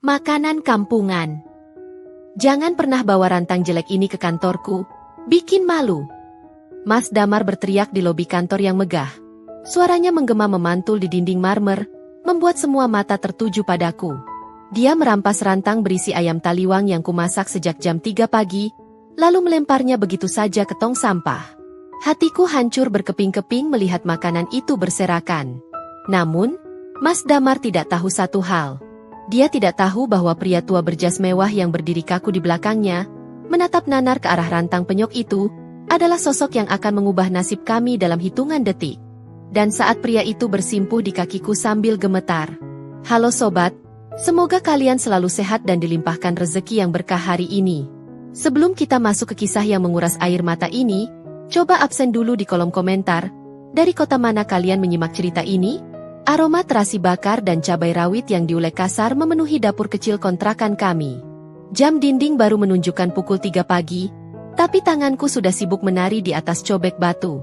Makanan kampungan. Jangan pernah bawa rantang jelek ini ke kantorku. Bikin malu. Mas Damar berteriak di lobi kantor yang megah. Suaranya menggema memantul di dinding marmer, membuat semua mata tertuju padaku. Dia merampas rantang berisi ayam taliwang yang kumasak sejak jam 3 pagi, lalu melemparnya begitu saja ke tong sampah. Hatiku hancur berkeping-keping melihat makanan itu berserakan. Namun, Mas Damar tidak tahu satu hal. Dia tidak tahu bahwa pria tua berjas mewah yang berdiri kaku di belakangnya, menatap nanar ke arah rantang penyok itu, adalah sosok yang akan mengubah nasib kami dalam hitungan detik. Dan saat pria itu bersimpuh di kakiku sambil gemetar. Halo sobat, semoga kalian selalu sehat dan dilimpahkan rezeki yang berkah hari ini. Sebelum kita masuk ke kisah yang menguras air mata ini, coba absen dulu di kolom komentar, dari kota mana kalian menyimak cerita ini? Aroma terasi bakar dan cabai rawit yang diulek kasar memenuhi dapur kecil kontrakan kami. Jam dinding baru menunjukkan pukul 3 pagi, tapi tanganku sudah sibuk menari di atas cobek batu.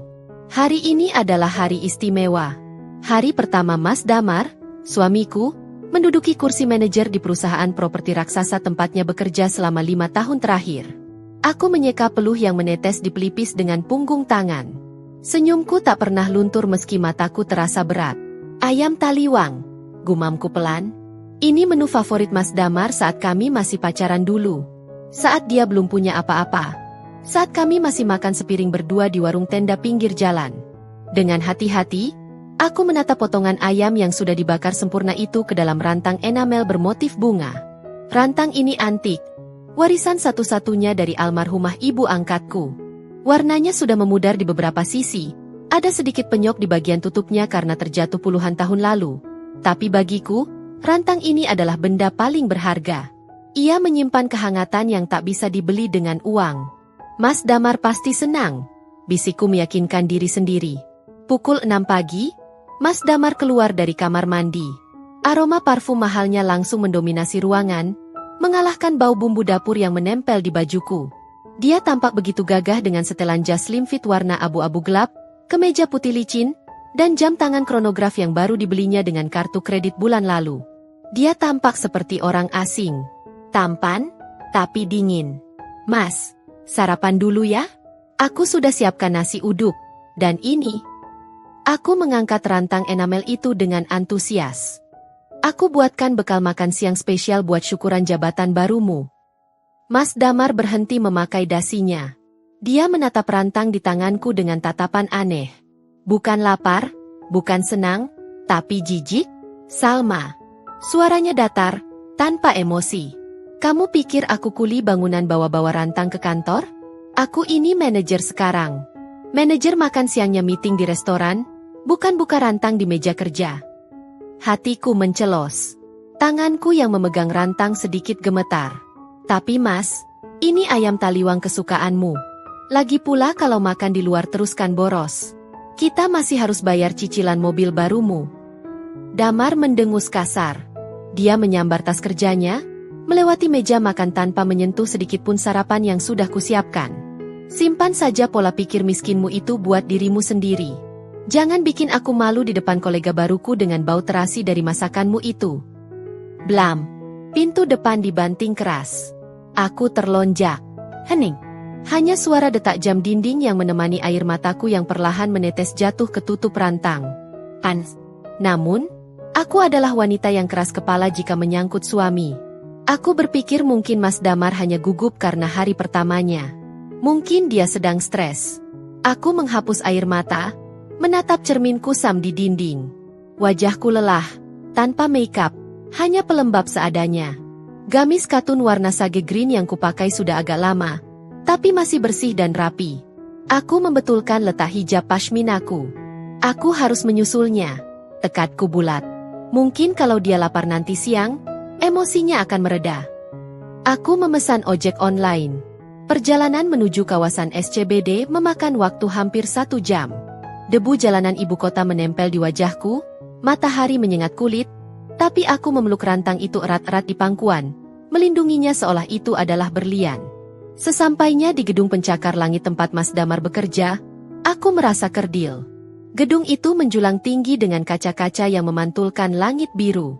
Hari ini adalah hari istimewa. Hari pertama Mas Damar, suamiku, menduduki kursi manajer di perusahaan properti raksasa tempatnya bekerja selama 5 tahun terakhir. Aku menyeka peluh yang menetes di pelipis dengan punggung tangan. Senyumku tak pernah luntur meski mataku terasa berat. Ayam taliwang, gumamku pelan. Ini menu favorit Mas Damar saat kami masih pacaran dulu. Saat dia belum punya apa-apa. Saat kami masih makan sepiring berdua di warung tenda pinggir jalan. Dengan hati-hati, aku menatap potongan ayam yang sudah dibakar sempurna itu ke dalam rantang enamel bermotif bunga. Rantang ini antik, warisan satu-satunya dari almarhumah ibu angkatku. Warnanya sudah memudar di beberapa sisi. Ada sedikit penyok di bagian tutupnya karena terjatuh puluhan tahun lalu. Tapi bagiku, rantang ini adalah benda paling berharga. Ia menyimpan kehangatan yang tak bisa dibeli dengan uang. Mas Damar pasti senang, bisikku meyakinkan diri sendiri. Pukul 6 pagi, Mas Damar keluar dari kamar mandi. Aroma parfum mahalnya langsung mendominasi ruangan, mengalahkan bau bumbu dapur yang menempel di bajuku. Dia tampak begitu gagah dengan setelan jas slim fit warna abu-abu gelap, kemeja putih licin, dan jam tangan kronograf yang baru dibelinya dengan kartu kredit bulan lalu. Dia tampak seperti orang asing. Tampan, tapi dingin. Mas, sarapan dulu ya? Aku sudah siapkan nasi uduk. Dan ini. Aku mengangkat rantang enamel itu dengan antusias. Aku buatkan bekal makan siang spesial buat syukuran jabatan barumu. Mas Damar berhenti memakai dasinya. Dia menatap rantang di tanganku dengan tatapan aneh. Bukan lapar, bukan senang, tapi jijik. Salma. Suaranya datar, tanpa emosi. Kamu pikir aku kuli bangunan bawa-bawa rantang ke kantor? Aku ini manajer sekarang. Manajer makan siangnya meeting di restoran, bukan buka rantang di meja kerja. Hatiku mencelos. Tanganku yang memegang rantang sedikit gemetar. Tapi mas, ini ayam taliwang kesukaanmu. Lagi pula kalau makan di luar teruskan boros. Kita masih harus bayar cicilan mobil barumu. Damar mendengus kasar. Dia menyambar tas kerjanya, melewati meja makan tanpa menyentuh sedikit pun sarapan yang sudah kusiapkan. Simpan saja pola pikir miskinmu itu buat dirimu sendiri. Jangan bikin aku malu di depan kolega baruku dengan bau terasi dari masakanmu itu. Blam. Pintu depan dibanting keras. Aku terlonjak. Hening. Hanya suara detak jam dinding yang menemani air mataku yang perlahan menetes jatuh ke tutup rantang. Namun, aku adalah wanita yang keras kepala jika menyangkut suami. Aku berpikir mungkin Mas Damar hanya gugup karena hari pertamanya. Mungkin dia sedang stres. Aku menghapus air mata, menatap cermin kusam di dinding. Wajahku lelah, tanpa make-up, hanya pelembab seadanya. Gamis katun warna sage green yang kupakai sudah agak lama, tapi masih bersih dan rapi. Aku membetulkan letak hijab pashminaku. Aku harus menyusulnya. Tekadku bulat. Mungkin kalau dia lapar nanti siang, emosinya akan mereda. Aku memesan ojek online. Perjalanan menuju kawasan SCBD memakan waktu hampir 1 jam. Debu jalanan ibu kota menempel di wajahku, matahari menyengat kulit, tapi aku memeluk rantang itu erat-erat di pangkuan, melindunginya seolah itu adalah berlian. Sesampainya di gedung pencakar langit tempat Mas Damar bekerja, aku merasa kerdil. Gedung itu menjulang tinggi dengan kaca-kaca yang memantulkan langit biru.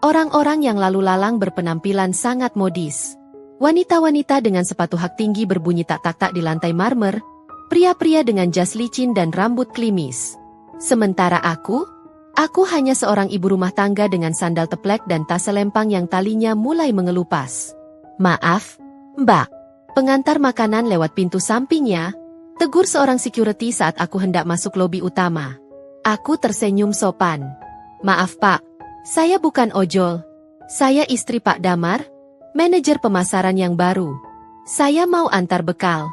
Orang-orang yang lalu lalang berpenampilan sangat modis. Wanita-wanita dengan sepatu hak tinggi berbunyi tak-tak di lantai marmer, pria-pria dengan jas licin dan rambut klimis. Sementara aku hanya seorang ibu rumah tangga dengan sandal teplek dan tas selempang yang talinya mulai mengelupas. "Maaf, Mbak." Pengantar makanan lewat pintu sampingnya, tegur seorang security saat aku hendak masuk lobi utama. Aku tersenyum sopan. "Maaf Pak, saya bukan ojol. Saya istri Pak Damar, manajer pemasaran yang baru. Saya mau antar bekal."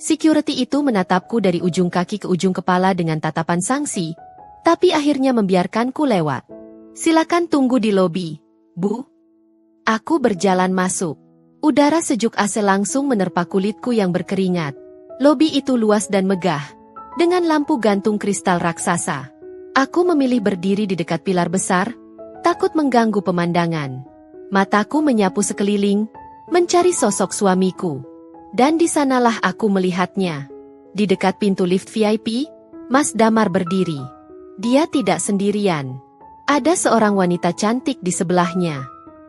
Security itu menatapku dari ujung kaki ke ujung kepala dengan tatapan sangsi, tapi akhirnya membiarkanku lewat. "Silakan tunggu di lobi, Bu." Aku berjalan masuk. Udara sejuk AC langsung menerpa kulitku yang berkeringat. Lobi itu luas dan megah, dengan lampu gantung kristal raksasa. Aku memilih berdiri di dekat pilar besar, takut mengganggu pemandangan. Mataku menyapu sekeliling, mencari sosok suamiku. Dan di sanalah aku melihatnya. Di dekat pintu lift VIP, Mas Damar berdiri. Dia tidak sendirian. Ada seorang wanita cantik di sebelahnya.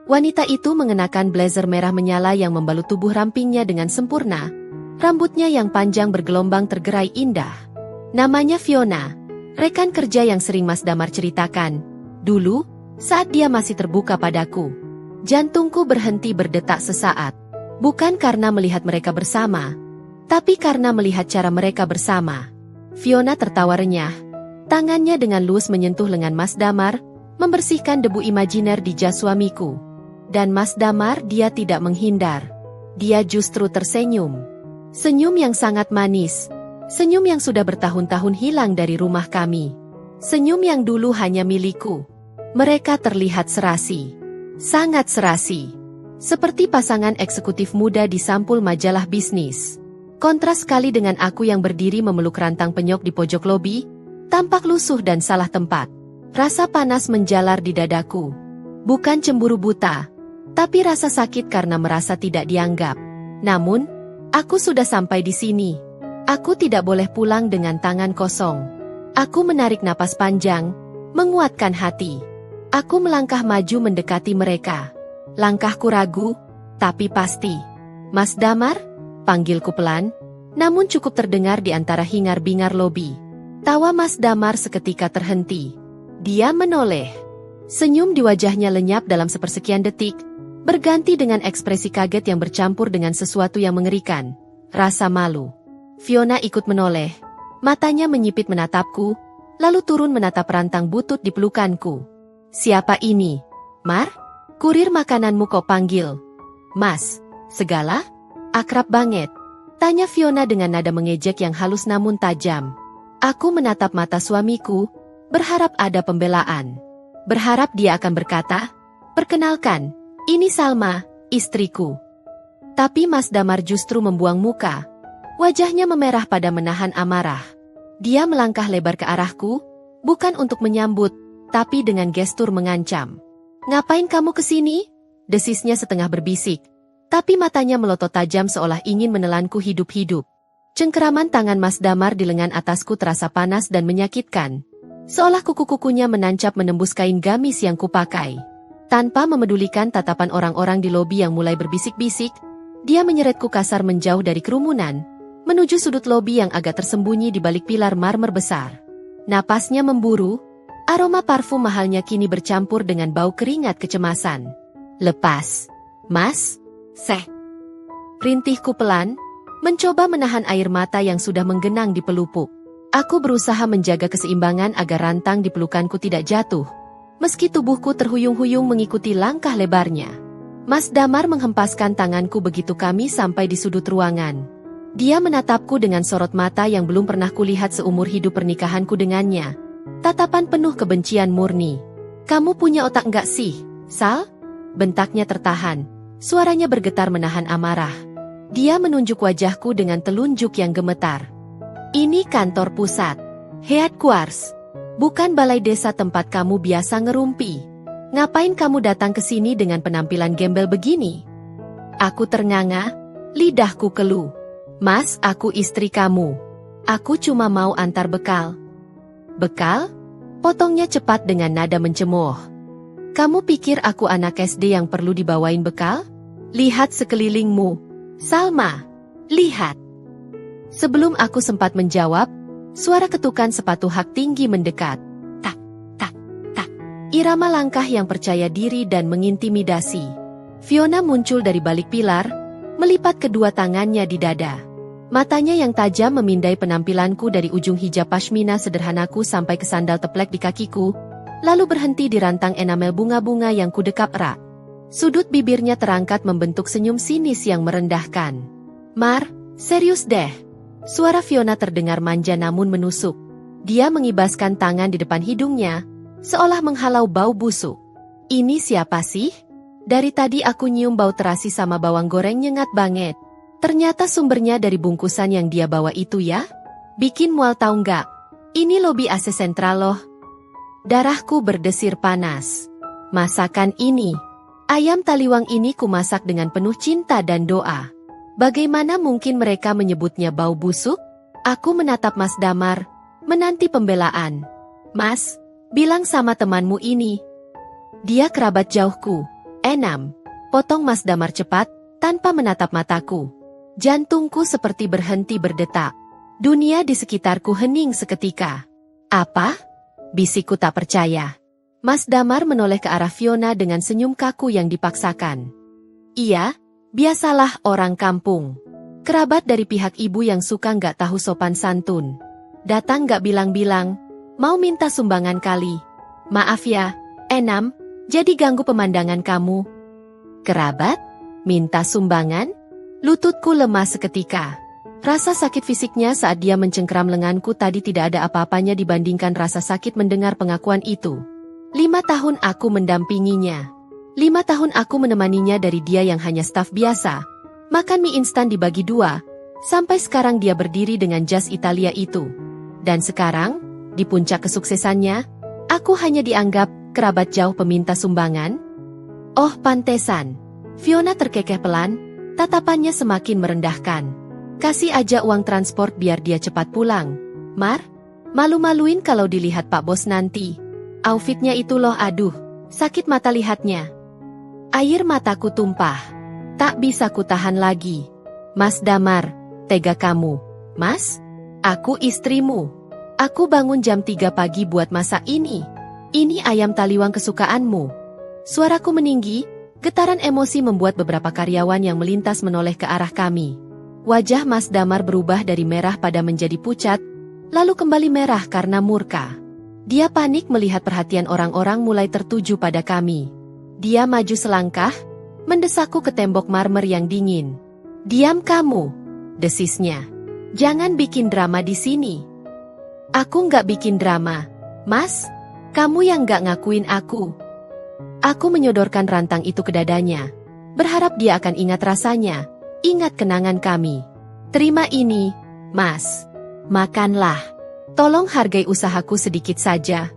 Wanita itu mengenakan blazer merah menyala yang membalut tubuh rampingnya dengan sempurna. Rambutnya yang panjang bergelombang tergerai indah. Namanya Fiona, rekan kerja yang sering Mas Damar ceritakan. Dulu, saat dia masih terbuka padaku. Jantungku berhenti berdetak sesaat. Bukan karena melihat mereka bersama, tapi karena melihat cara mereka bersama. Fiona tertawa renyah. Tangannya dengan lus menyentuh lengan Mas Damar, membersihkan debu imajiner di jas suamiku. Dan Mas Damar dia tidak menghindar. Dia justru tersenyum. Senyum yang sangat manis. Senyum yang sudah bertahun-tahun hilang dari rumah kami. Senyum yang dulu hanya milikku. Mereka terlihat serasi. Sangat serasi. Seperti pasangan eksekutif muda di sampul majalah bisnis. Kontras sekali dengan aku yang berdiri memeluk rantang penyok di pojok lobi, tampak lusuh dan salah tempat. Rasa panas menjalar di dadaku. Bukan cemburu buta, tapi rasa sakit karena merasa tidak dianggap. Namun, aku sudah sampai di sini. Aku tidak boleh pulang dengan tangan kosong. Aku menarik napas panjang, menguatkan hati. Aku melangkah maju mendekati mereka. Langkahku ragu, tapi pasti. "Mas Damar?" panggilku pelan, namun cukup terdengar di antara hingar-bingar lobi. Tawa Mas Damar seketika terhenti. Dia menoleh. Senyum di wajahnya lenyap dalam sepersekian detik, berganti dengan ekspresi kaget yang bercampur dengan sesuatu yang mengerikan, rasa malu. Fiona ikut menoleh. Matanya menyipit menatapku, lalu turun menatap rantang butut di pelukanku. "Siapa ini? Mar? Kurir makananmu kok panggil Mas, segala? Akrab banget?" tanya Fiona dengan nada mengejek yang halus namun tajam. Aku menatap mata suamiku, berharap ada pembelaan. Berharap dia akan berkata, "Perkenalkan, ini Salma, istriku." Tapi Mas Damar justru membuang muka. Wajahnya memerah pada menahan amarah. Dia melangkah lebar ke arahku, bukan untuk menyambut, tapi dengan gestur mengancam. "Ngapain kamu kesini?" desisnya setengah berbisik. Tapi matanya melotot tajam seolah ingin menelanku hidup-hidup. Cengkeraman tangan Mas Damar di lengan atasku terasa panas dan menyakitkan. Seolah kuku-kukunya menancap menembus kain gamis yang kupakai. Tanpa memedulikan tatapan orang-orang di lobi yang mulai berbisik-bisik, dia menyeretku kasar menjauh dari kerumunan, menuju sudut lobi yang agak tersembunyi di balik pilar marmer besar. Napasnya memburu. Aroma parfum mahalnya kini bercampur dengan bau keringat kecemasan. "Lepas, Mas." Rintihku pelan, mencoba menahan air mata yang sudah menggenang di pelupuk. Aku berusaha menjaga keseimbangan agar rantang di pelukanku tidak jatuh. Meski tubuhku terhuyung-huyung mengikuti langkah lebarnya. Mas Damar menghempaskan tanganku begitu kami sampai di sudut ruangan. Dia menatapku dengan sorot mata yang belum pernah kulihat seumur hidup pernikahanku dengannya. Tatapan penuh kebencian murni. "Kamu punya otak enggak sih, Sal?" bentaknya tertahan. Suaranya bergetar menahan amarah. Dia menunjuk wajahku dengan telunjuk yang gemetar. "Ini kantor pusat. Headquarters. Bukan balai desa tempat kamu biasa ngerumpi. Ngapain kamu datang ke sini dengan penampilan gembel begini?" Aku ternganga, lidahku keluh. "Mas, aku istri kamu. Aku cuma mau antar bekal." "Bekal?" potongnya cepat dengan nada mencemooh. Kamu pikir aku anak SD yang perlu dibawain bekal? Lihat sekelilingmu. Salma, lihat. Sebelum aku sempat menjawab, suara ketukan sepatu hak tinggi mendekat. Tak, tak, tak. Irama langkah yang percaya diri dan mengintimidasi. Fiona muncul dari balik pilar, melipat kedua tangannya di dada. Matanya yang tajam memindai penampilanku dari ujung hijab pashmina sederhanaku sampai ke sandal teplek di kakiku, lalu berhenti di rantang enamel bunga-bunga yang kudekap erat. Sudut bibirnya terangkat membentuk senyum sinis yang merendahkan. Mar, serius deh. Suara Fiona terdengar manja namun menusuk. Dia mengibaskan tangan di depan hidungnya, seolah menghalau bau busuk. Ini siapa sih? Dari tadi aku nyium bau terasi sama bawang goreng nyengat banget. Ternyata sumbernya dari bungkusan yang dia bawa itu ya? Bikin mual tau nggak? Ini lobi AC sentral loh. Darahku berdesir panas. Masakan ini. Ayam taliwang ini kumasak dengan penuh cinta dan doa. Bagaimana mungkin mereka menyebutnya bau busuk? Aku menatap Mas Damar, menanti pembelaan. Mas, bilang sama temanmu ini. Dia kerabat jauhku. Enam. Potong Mas Damar cepat, tanpa menatap mataku. Jantungku seperti berhenti berdetak. Dunia di sekitarku hening seketika. Apa? Bisikku tak percaya. Mas Damar menoleh ke arah Fiona dengan senyum kaku yang dipaksakan. Iya, biasalah orang kampung. Kerabat dari pihak ibu yang suka nggak tahu sopan santun. Datang nggak bilang-bilang, mau minta sumbangan kali. Maaf ya, Enam, jadi ganggu pemandangan kamu. Kerabat? Minta sumbangan? Lututku lemas seketika. Rasa sakit fisiknya saat dia mencengkeram lenganku tadi tidak ada apa-apanya dibandingkan rasa sakit mendengar pengakuan itu. 5 tahun aku mendampinginya. 5 tahun aku menemaninya dari dia yang hanya staf biasa. Makan mie instan dibagi 2, sampai sekarang dia berdiri dengan jas Italia itu. Dan sekarang, di puncak kesuksesannya, aku hanya dianggap kerabat jauh peminta sumbangan. Oh pantesan. Fiona terkekeh pelan, tatapannya semakin merendahkan. Kasih aja uang transport biar dia cepat pulang. Mar, malu-maluin kalau dilihat Pak Bos nanti. Outfitnya itu loh aduh, sakit mata lihatnya. Air mataku tumpah. Tak bisa kutahan lagi. Mas Damar, tega kamu. Mas, aku istrimu. Aku bangun jam 3 pagi buat masak ini. Ini ayam taliwang kesukaanmu. Suaraku meninggi. Getaran emosi membuat beberapa karyawan yang melintas menoleh ke arah kami. Wajah Mas Damar berubah dari merah pada menjadi pucat, lalu kembali merah karena murka. Dia panik melihat perhatian orang-orang mulai tertuju pada kami. Dia maju selangkah, mendesakku ke tembok marmer yang dingin. Diam kamu, desisnya. Jangan bikin drama di sini. Aku nggak bikin drama. Mas, kamu yang nggak ngakuin aku. Aku menyodorkan rantang itu ke dadanya. Berharap dia akan ingat rasanya, ingat kenangan kami. Terima ini, Mas. Makanlah. Tolong hargai usahaku sedikit saja.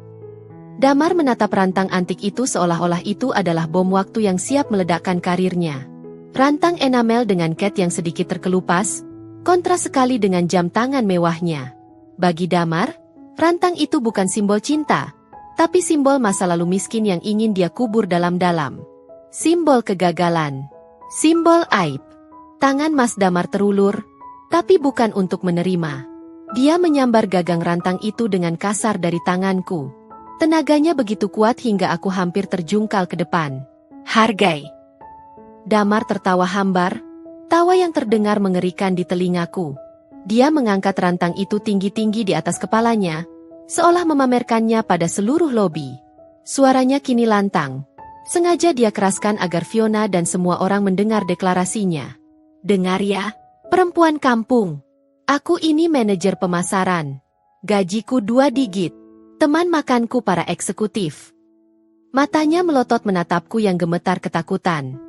Damar menatap rantang antik itu seolah-olah itu adalah bom waktu yang siap meledakkan karirnya. Rantang enamel dengan cat yang sedikit terkelupas, kontras sekali dengan jam tangan mewahnya. Bagi Damar, rantang itu bukan simbol cinta, tapi simbol masa lalu miskin yang ingin dia kubur dalam-dalam. Simbol kegagalan. Simbol aib. Tangan Mas Damar terulur, tapi bukan untuk menerima. Dia menyambar gagang rantang itu dengan kasar dari tanganku. Tenaganya begitu kuat hingga aku hampir terjungkal ke depan. Hargai. Damar tertawa hambar, tawa yang terdengar mengerikan di telingaku. Dia mengangkat rantang itu tinggi-tinggi di atas kepalanya, seolah memamerkannya pada seluruh lobi. Suaranya kini lantang. Sengaja dia keraskan agar Fiona dan semua orang mendengar deklarasinya. Dengar ya, perempuan kampung. Aku ini manajer pemasaran. Gajiku 2 digit. Teman makanku para eksekutif. Matanya melotot menatapku yang gemetar ketakutan.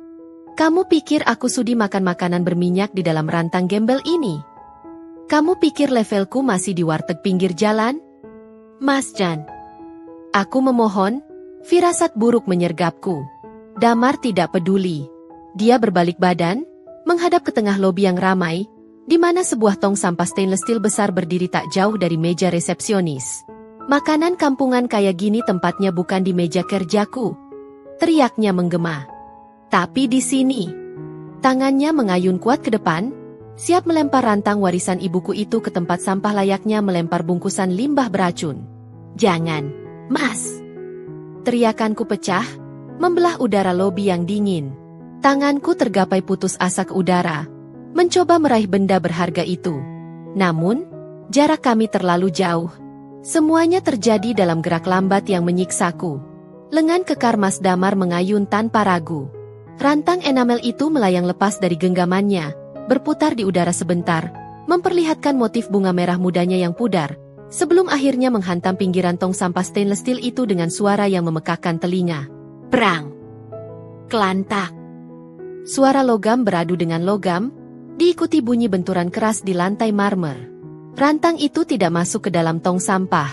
Kamu pikir aku sudi makan makanan berminyak di dalam rantang gembel ini? Kamu pikir levelku masih di warteg pinggir jalan? Mas Jan. Aku memohon, firasat buruk menyergapku. Damar tidak peduli. Dia berbalik badan, menghadap ke tengah lobi yang ramai, di mana sebuah tong sampah stainless steel besar berdiri tak jauh dari meja resepsionis. Makanan kampungan kayak gini tempatnya bukan di meja kerjaku. teriaknya menggema. Tapi di sini, tangannya mengayun kuat ke depan, siap melempar rantang warisan ibuku itu ke tempat sampah layaknya melempar bungkusan limbah beracun. "Jangan, Mas!" Teriakanku pecah, membelah udara lobi yang dingin. Tanganku tergapai putus asa ke udara, mencoba meraih benda berharga itu. Namun, jarak kami terlalu jauh. Semuanya terjadi dalam gerak lambat yang menyiksaku. Lengan kekar Mas Damar mengayun tanpa ragu. Rantang enamel itu melayang lepas dari genggamannya, berputar di udara sebentar, memperlihatkan motif bunga merah mudanya yang pudar, sebelum akhirnya menghantam pinggiran tong sampah stainless steel itu dengan suara yang memekakkan telinga. Perang. Kelantak. Suara logam beradu dengan logam, diikuti bunyi benturan keras di lantai marmer. Rantang itu tidak masuk ke dalam tong sampah.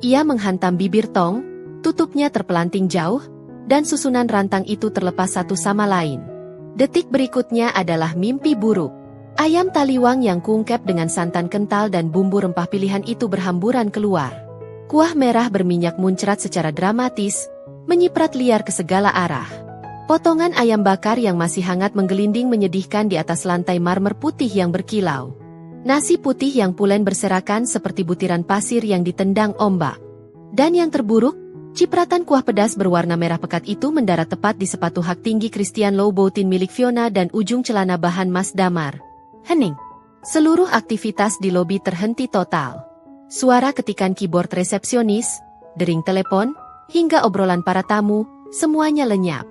Ia menghantam bibir tong, tutupnya terpelanting jauh, dan susunan rantang itu terlepas satu sama lain. Detik berikutnya adalah mimpi buruk. Ayam taliwang yang kungkep dengan santan kental dan bumbu rempah pilihan itu berhamburan keluar. Kuah merah berminyak muncrat secara dramatis, menyiprat liar ke segala arah. Potongan ayam bakar yang masih hangat menggelinding menyedihkan di atas lantai marmer putih yang berkilau. Nasi putih yang pulen berserakan seperti butiran pasir yang ditendang ombak. Dan yang terburuk, cipratan kuah pedas berwarna merah pekat itu mendarat tepat di sepatu hak tinggi Christian Louboutin milik Fiona dan ujung celana bahan Mas Damar. Hening. Seluruh aktivitas di lobi terhenti total. Suara ketikan keyboard resepsionis, dering telepon, hingga obrolan para tamu, semuanya lenyap.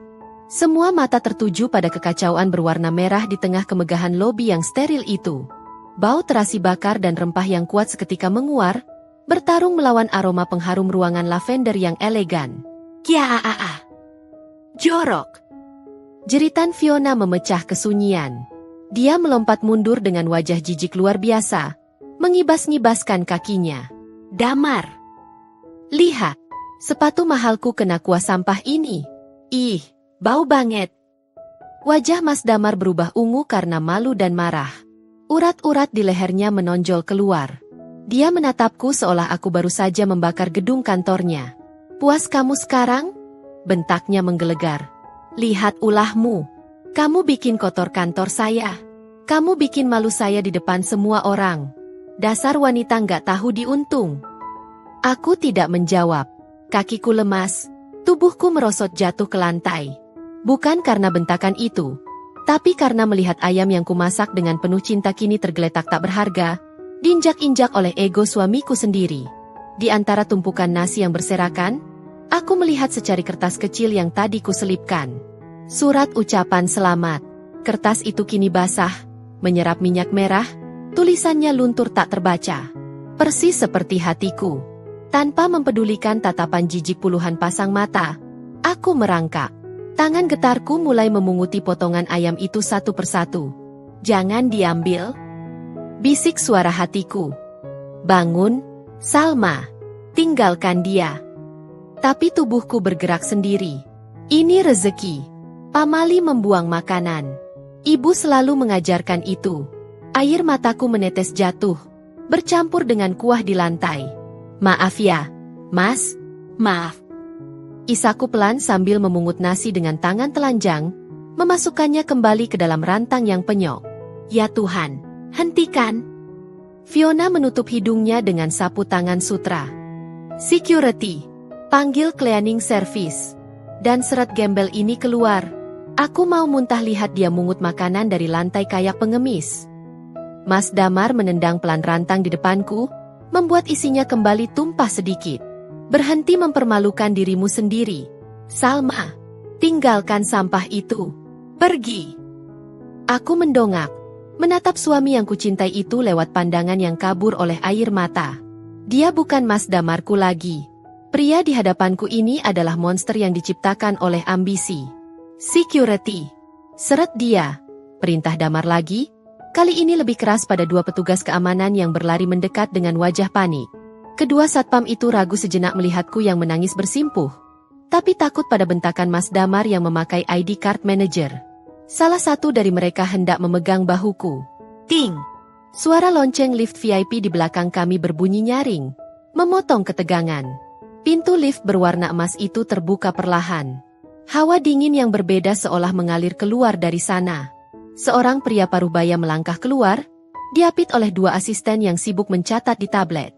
Semua mata tertuju pada kekacauan berwarna merah di tengah kemegahan lobi yang steril itu. Bau terasi bakar dan rempah yang kuat seketika menguar, bertarung melawan aroma pengharum ruangan lavender yang elegan. "Kiaa! Jorok!" Jeritan Fiona memecah kesunyian. Dia melompat mundur dengan wajah jijik luar biasa, mengibas-ngibaskan kakinya. "Damar! Lihat, sepatu mahalku kena kuah sampah ini. Ih, bau banget." Wajah Mas Damar berubah ungu karena malu dan marah. Urat-urat di lehernya menonjol keluar. Dia menatapku seolah aku baru saja membakar gedung kantornya. "Puas kamu sekarang?" bentaknya menggelegar. "Lihat ulahmu. Kamu bikin kotor kantor saya. Kamu bikin malu saya di depan semua orang. Dasar wanita nggak tahu diuntung." Aku tidak menjawab. Kakiku lemas, tubuhku merosot jatuh ke lantai. Bukan karena bentakan itu, tapi karena melihat ayam yang kumasak dengan penuh cinta kini tergeletak tak berharga, diinjak-injak oleh ego suamiku sendiri. Di antara tumpukan nasi yang berserakan, aku melihat secari kertas kecil yang tadi kuselipkan. Surat ucapan selamat. Kertas itu kini basah, menyerap minyak merah, tulisannya luntur tak terbaca. Persis seperti hatiku. Tanpa mempedulikan tatapan jijik puluhan pasang mata, aku merangkak. Tangan getarku mulai memunguti potongan ayam itu satu persatu. "Jangan diambil," bisik suara hatiku. "Bangun, Salma. Tinggalkan dia." Tapi tubuhku bergerak sendiri. Ini rezeki. Pamali membuang makanan. Ibu selalu mengajarkan itu. Air mataku menetes jatuh, bercampur dengan kuah di lantai. "Maaf ya, Mas. Maaf." Isaku pelan sambil memungut nasi dengan tangan telanjang, memasukkannya kembali ke dalam rantang yang penyok. "Ya Tuhan, hentikan." Fiona menutup hidungnya dengan sapu tangan sutra. "Security, panggil cleaning service." Dan seret gembel ini keluar. Aku mau muntah lihat dia mungut makanan dari lantai kayak pengemis. Mas Damar menendang pelan rantang di depanku, membuat isinya kembali tumpah sedikit. "Berhenti mempermalukan dirimu sendiri. Salma, tinggalkan sampah itu. Pergi." Aku mendongak, menatap suami yang kucintai itu lewat pandangan yang kabur oleh air mata. Dia bukan Mas Damarku lagi. Pria di hadapanku ini adalah monster yang diciptakan oleh ambisi. "Security, seret dia," perintah Damar lagi, kali ini lebih keras pada dua petugas keamanan yang berlari mendekat dengan wajah panik. Kedua satpam itu ragu sejenak melihatku yang menangis bersimpuh, tapi takut pada bentakan Mas Damar yang memakai ID card manager. Salah satu dari mereka hendak memegang bahuku. Ting! Suara lonceng lift VIP di belakang kami berbunyi nyaring, memotong ketegangan. Pintu lift berwarna emas itu terbuka perlahan. Hawa dingin yang berbeda seolah mengalir keluar dari sana. Seorang pria parubaya melangkah keluar, diapit oleh dua asisten yang sibuk mencatat di tablet.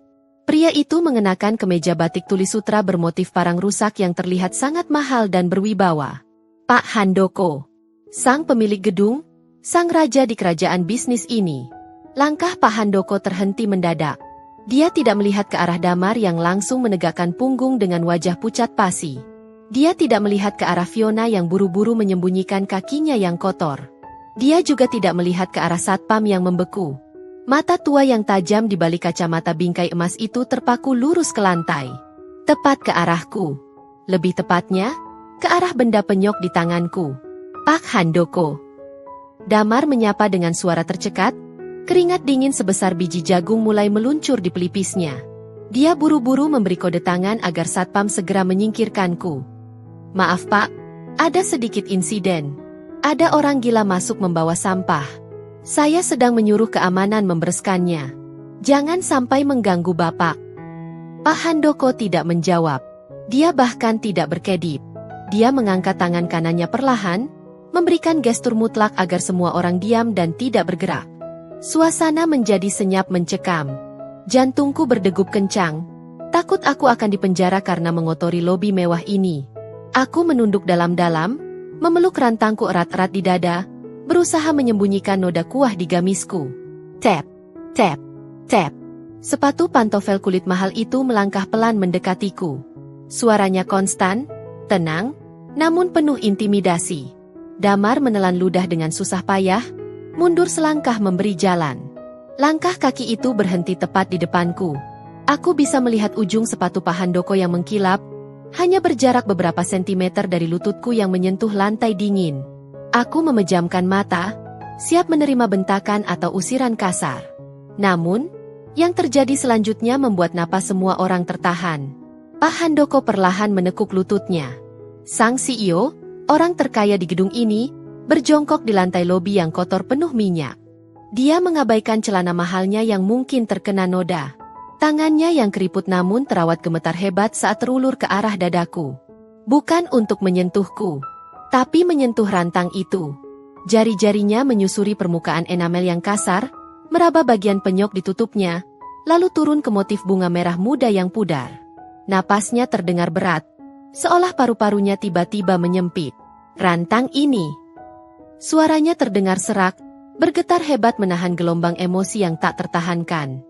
Pria itu mengenakan kemeja batik tulis sutra bermotif parang rusak yang terlihat sangat mahal dan berwibawa. Pak Handoko, sang pemilik gedung, sang raja di kerajaan bisnis ini. Langkah Pak Handoko terhenti mendadak. Dia tidak melihat ke arah Damar yang langsung menegakkan punggung dengan wajah pucat pasi. Dia tidak melihat ke arah Fiona yang buru-buru menyembunyikan kakinya yang kotor. Dia juga tidak melihat ke arah satpam yang membeku. Mata tua yang tajam di balik kacamata bingkai emas itu terpaku lurus ke lantai. Tepat ke arahku. Lebih tepatnya, ke arah benda penyok di tanganku. Pak Handoko. Damar menyapa dengan suara tercekat, keringat dingin sebesar biji jagung mulai meluncur di pelipisnya. Dia buru-buru memberi kode tangan agar satpam segera menyingkirkanku. Maaf Pak, ada sedikit insiden. Ada orang gila masuk membawa sampah. Saya sedang menyuruh keamanan membereskannya. Jangan sampai mengganggu Bapak. Pak Handoko tidak menjawab. Dia bahkan tidak berkedip. Dia mengangkat tangan kanannya perlahan, memberikan gestur mutlak agar semua orang diam dan tidak bergerak. Suasana menjadi senyap mencekam. Jantungku berdegup kencang. Takut aku akan dipenjara karena mengotori lobi mewah ini. Aku menunduk dalam-dalam, memeluk rantangku erat-erat di dada, berusaha menyembunyikan noda kuah di gamisku. Tap, tap, tap. Sepatu pantofel kulit mahal itu melangkah pelan mendekatiku. Suaranya konstan, tenang, namun penuh intimidasi. Damar menelan ludah dengan susah payah, mundur selangkah memberi jalan. Langkah kaki itu berhenti tepat di depanku. Aku bisa melihat ujung sepatu Pak Handoko yang mengkilap, hanya berjarak beberapa sentimeter dari lututku yang menyentuh lantai dingin. Aku memejamkan mata, siap menerima bentakan atau usiran kasar. Namun, yang terjadi selanjutnya membuat napas semua orang tertahan. Pak Handoko perlahan menekuk lututnya. Sang CEO, orang terkaya di gedung ini, berjongkok di lantai lobi yang kotor penuh minyak. Dia mengabaikan celana mahalnya yang mungkin terkena noda. Tangannya yang keriput namun terawat gemetar hebat saat terulur ke arah dadaku. Bukan untuk menyentuhku, tapi menyentuh rantang itu. Jari-jarinya menyusuri permukaan enamel yang kasar, meraba bagian penyok ditutupnya, lalu turun ke motif bunga merah muda yang pudar. Napasnya terdengar berat, seolah paru-parunya tiba-tiba menyempit. Rantang ini. Suaranya terdengar serak, bergetar hebat menahan gelombang emosi yang tak tertahankan.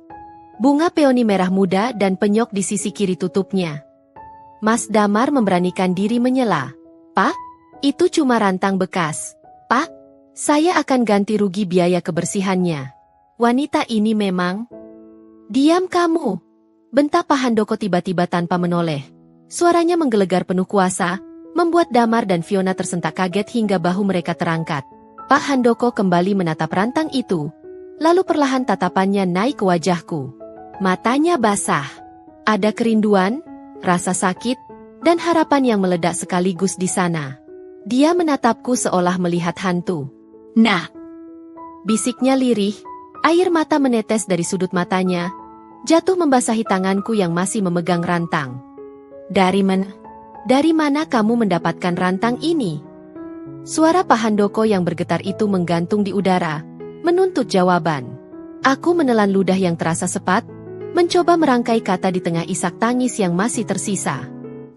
Bunga peoni merah muda dan penyok di sisi kiri tutupnya. Mas Damar memberanikan diri menyela. Pak, itu cuma rantang bekas. Pak, saya akan ganti rugi biaya kebersihannya. Wanita ini memang... Diam kamu! Bentak Pak Handoko tiba-tiba tanpa menoleh. Suaranya menggelegar penuh kuasa, membuat Damar dan Fiona tersentak kaget hingga bahu mereka terangkat. Pak Handoko kembali menatap rantang itu, lalu perlahan tatapannya naik ke wajahku. Matanya basah. Ada kerinduan, rasa sakit, dan harapan yang meledak sekaligus di sana. Dia menatapku seolah melihat hantu. Nah, bisiknya lirih, air mata menetes dari sudut matanya, jatuh membasahi tanganku yang masih memegang rantang. Dari mana kamu mendapatkan rantang ini? Suara Pak Handoko yang bergetar itu menggantung di udara, menuntut jawaban. Aku menelan ludah yang terasa sepat, mencoba merangkai kata di tengah isak tangis yang masih tersisa.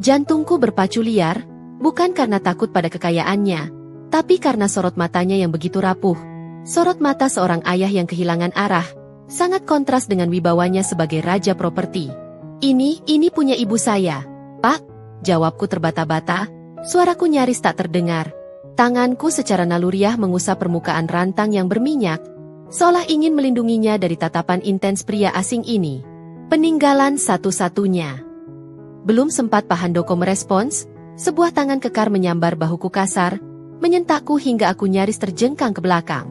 Jantungku berpacu liar, bukan karena takut pada kekayaannya, tapi karena sorot matanya yang begitu rapuh. Sorot mata seorang ayah yang kehilangan arah, sangat kontras dengan wibawanya sebagai raja properti. Ini punya ibu saya. Pak, jawabku terbata-bata, suaraku nyaris tak terdengar. Tanganku secara naluriah mengusap permukaan rantang yang berminyak, seolah ingin melindunginya dari tatapan intens pria asing ini. Peninggalan satu-satunya. Belum sempat Pak Handoko merespons, sebuah tangan kekar menyambar bahuku kasar, menyentakku hingga aku nyaris terjengkang ke belakang.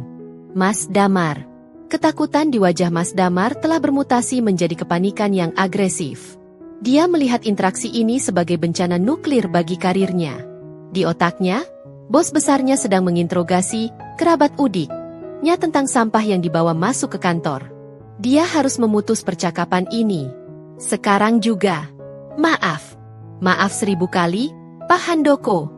Mas Damar. Ketakutan di wajah Mas Damar telah bermutasi menjadi kepanikan yang agresif. Dia melihat interaksi ini sebagai bencana nuklir bagi karirnya. Di otaknya, bos besarnya sedang menginterogasi kerabat udiknya tentang sampah yang dibawa masuk ke kantor. Dia harus memutus percakapan ini. Sekarang juga. Maaf 1000 kali, Pak Handoko.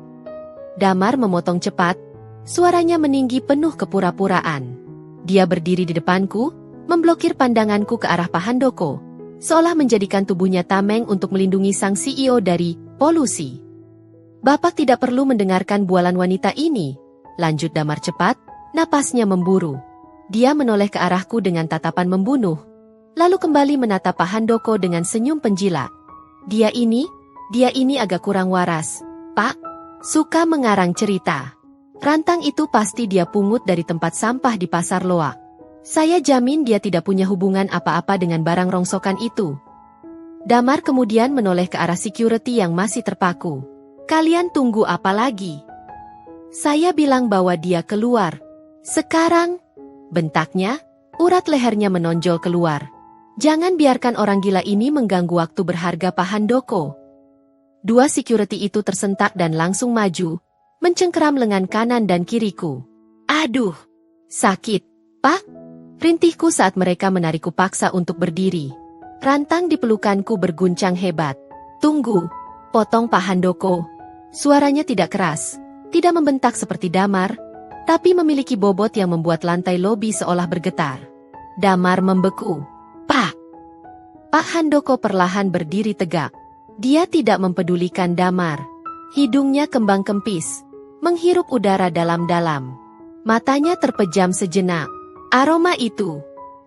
Damar memotong cepat, suaranya meninggi penuh kepura-puraan. Dia berdiri di depanku, memblokir pandanganku ke arah Pak Handoko, seolah menjadikan tubuhnya tameng untuk melindungi sang CEO dari polusi. Bapak tidak perlu mendengarkan bualan wanita ini, lanjut Damar cepat, napasnya memburu. Dia menoleh ke arahku dengan tatapan membunuh, lalu kembali menatap Pak Handoko dengan senyum penjilat. Dia ini agak kurang waras, Pak. Suka mengarang cerita. Rantang itu pasti dia pungut dari tempat sampah di Pasar Loak. Saya jamin dia tidak punya hubungan apa-apa dengan barang rongsokan itu. Damar kemudian menoleh ke arah security yang masih terpaku. Kalian tunggu apa lagi? Saya bilang bahwa dia keluar. Sekarang, bentaknya, urat lehernya menonjol keluar. Jangan biarkan orang gila ini mengganggu waktu berharga Pak Handoko. Dua security itu tersentak dan langsung maju, mencengkeram lengan kanan dan kiriku. Aduh, sakit, Pak. Rintihku saat mereka menarikku paksa untuk berdiri. Rantang di pelukanku berguncang hebat. Tunggu, potong Pak Handoko. Suaranya tidak keras, tidak membentak seperti Damar, tapi memiliki bobot yang membuat lantai lobi seolah bergetar. Damar membeku. Pak. Pak Handoko perlahan berdiri tegak. Dia tidak mempedulikan Damar. Hidungnya kembang kempis, menghirup udara dalam-dalam. Matanya terpejam sejenak. Aroma itu,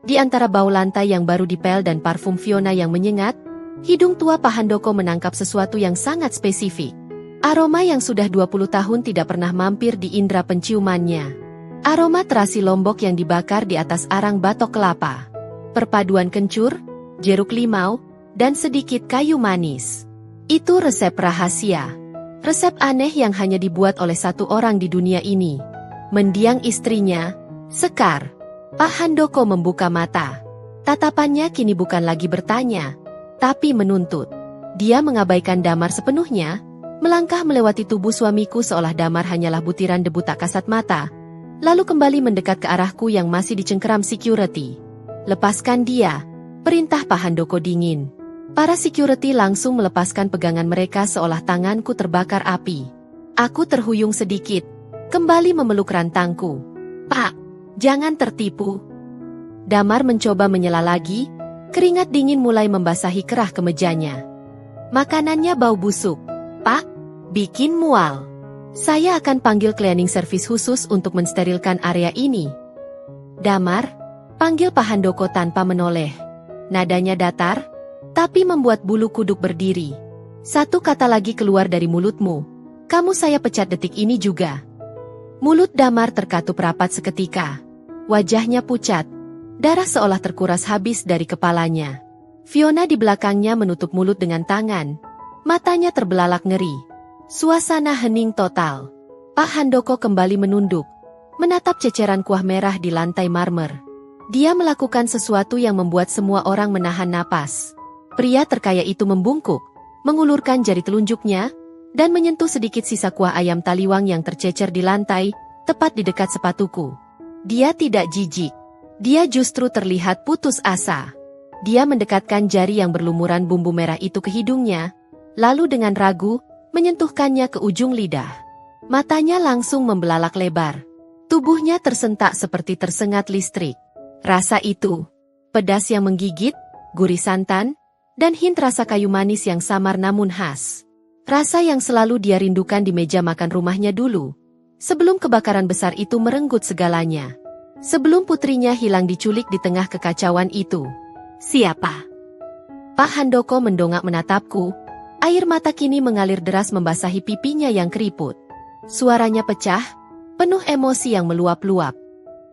di antara bau lantai yang baru dipel dan parfum Fiona yang menyengat, hidung tua Pak Handoko menangkap sesuatu yang sangat spesifik. Aroma yang sudah 20 tahun tidak pernah mampir di indera penciumannya. Aroma terasi lombok yang dibakar di atas arang batok kelapa. Perpaduan kencur, jeruk limau, dan sedikit kayu manis. Itu resep rahasia. Resep aneh yang hanya dibuat oleh satu orang di dunia ini. Mendiang istrinya, Sekar. Pak Handoko membuka mata. Tatapannya kini bukan lagi bertanya, tapi menuntut. Dia mengabaikan Damar sepenuhnya, melangkah melewati tubuh suamiku seolah Damar hanyalah butiran debu tak kasat mata, lalu kembali mendekat ke arahku yang masih dicengkeram security. Lepaskan dia, perintah Pak Handoko dingin. Para security langsung melepaskan pegangan mereka seolah tanganku terbakar api. Aku terhuyung sedikit, kembali memeluk rantangku. Pak, jangan tertipu. Damar mencoba menyela lagi, keringat dingin mulai membasahi kerah kemejanya. Makanannya bau busuk. Pak, bikin mual. Saya akan panggil cleaning service khusus untuk mensterilkan area ini. Damar, panggil Pak Handoko tanpa menoleh. Nadanya datar, tapi membuat bulu kuduk berdiri. Satu kata lagi keluar dari mulutmu. Kamu saya pecat detik ini juga. Mulut Damar terkatup rapat seketika. Wajahnya pucat. Darah seolah terkuras habis dari kepalanya. Fiona di belakangnya menutup mulut dengan tangan. Matanya terbelalak ngeri. Suasana hening total. Pak Handoko kembali menunduk, menatap ceceran kuah merah di lantai marmer. Dia melakukan sesuatu yang membuat semua orang menahan napas. Pria terkaya itu membungkuk, mengulurkan jari telunjuknya, dan menyentuh sedikit sisa kuah ayam taliwang yang tercecer di lantai, tepat di dekat sepatuku. Dia tidak jijik. Dia justru terlihat putus asa. Dia mendekatkan jari yang berlumuran bumbu merah itu ke hidungnya, lalu dengan ragu, menyentuhkannya ke ujung lidah. Matanya langsung membelalak lebar. Tubuhnya tersentak seperti tersengat listrik. Rasa itu, pedas yang menggigit, gurih santan, dan hint rasa kayu manis yang samar namun khas. Rasa yang selalu dia rindukan di meja makan rumahnya dulu. Sebelum kebakaran besar itu merenggut segalanya. Sebelum putrinya hilang diculik di tengah kekacauan itu. Siapa? Pak Handoko mendongak menatapku. Air mata kini mengalir deras membasahi pipinya yang keriput. Suaranya pecah, penuh emosi yang meluap-luap.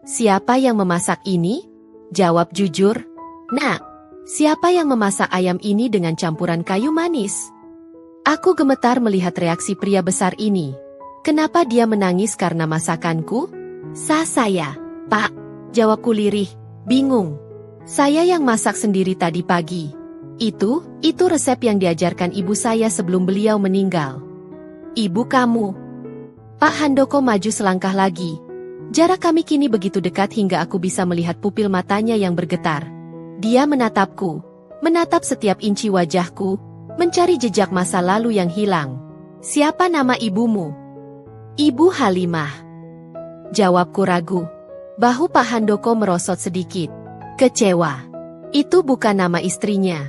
Siapa yang memasak ini? Jawab jujur. Nak. Siapa yang memasak ayam ini dengan campuran kayu manis? Aku gemetar melihat reaksi pria besar ini. Kenapa dia menangis karena masakanku? Saya, Pak. Jawabku lirih, bingung. Saya yang masak sendiri tadi pagi. Itu resep yang diajarkan ibu saya sebelum beliau meninggal. Ibu kamu. Pak Handoko maju selangkah lagi. Jarak kami kini begitu dekat hingga aku bisa melihat pupil matanya yang bergetar. Dia menatapku, menatap setiap inci wajahku, mencari jejak masa lalu yang hilang. Siapa nama ibumu? Ibu Halimah. Jawabku ragu. Bahu Pak Handoko merosot sedikit. Kecewa. Itu bukan nama istrinya.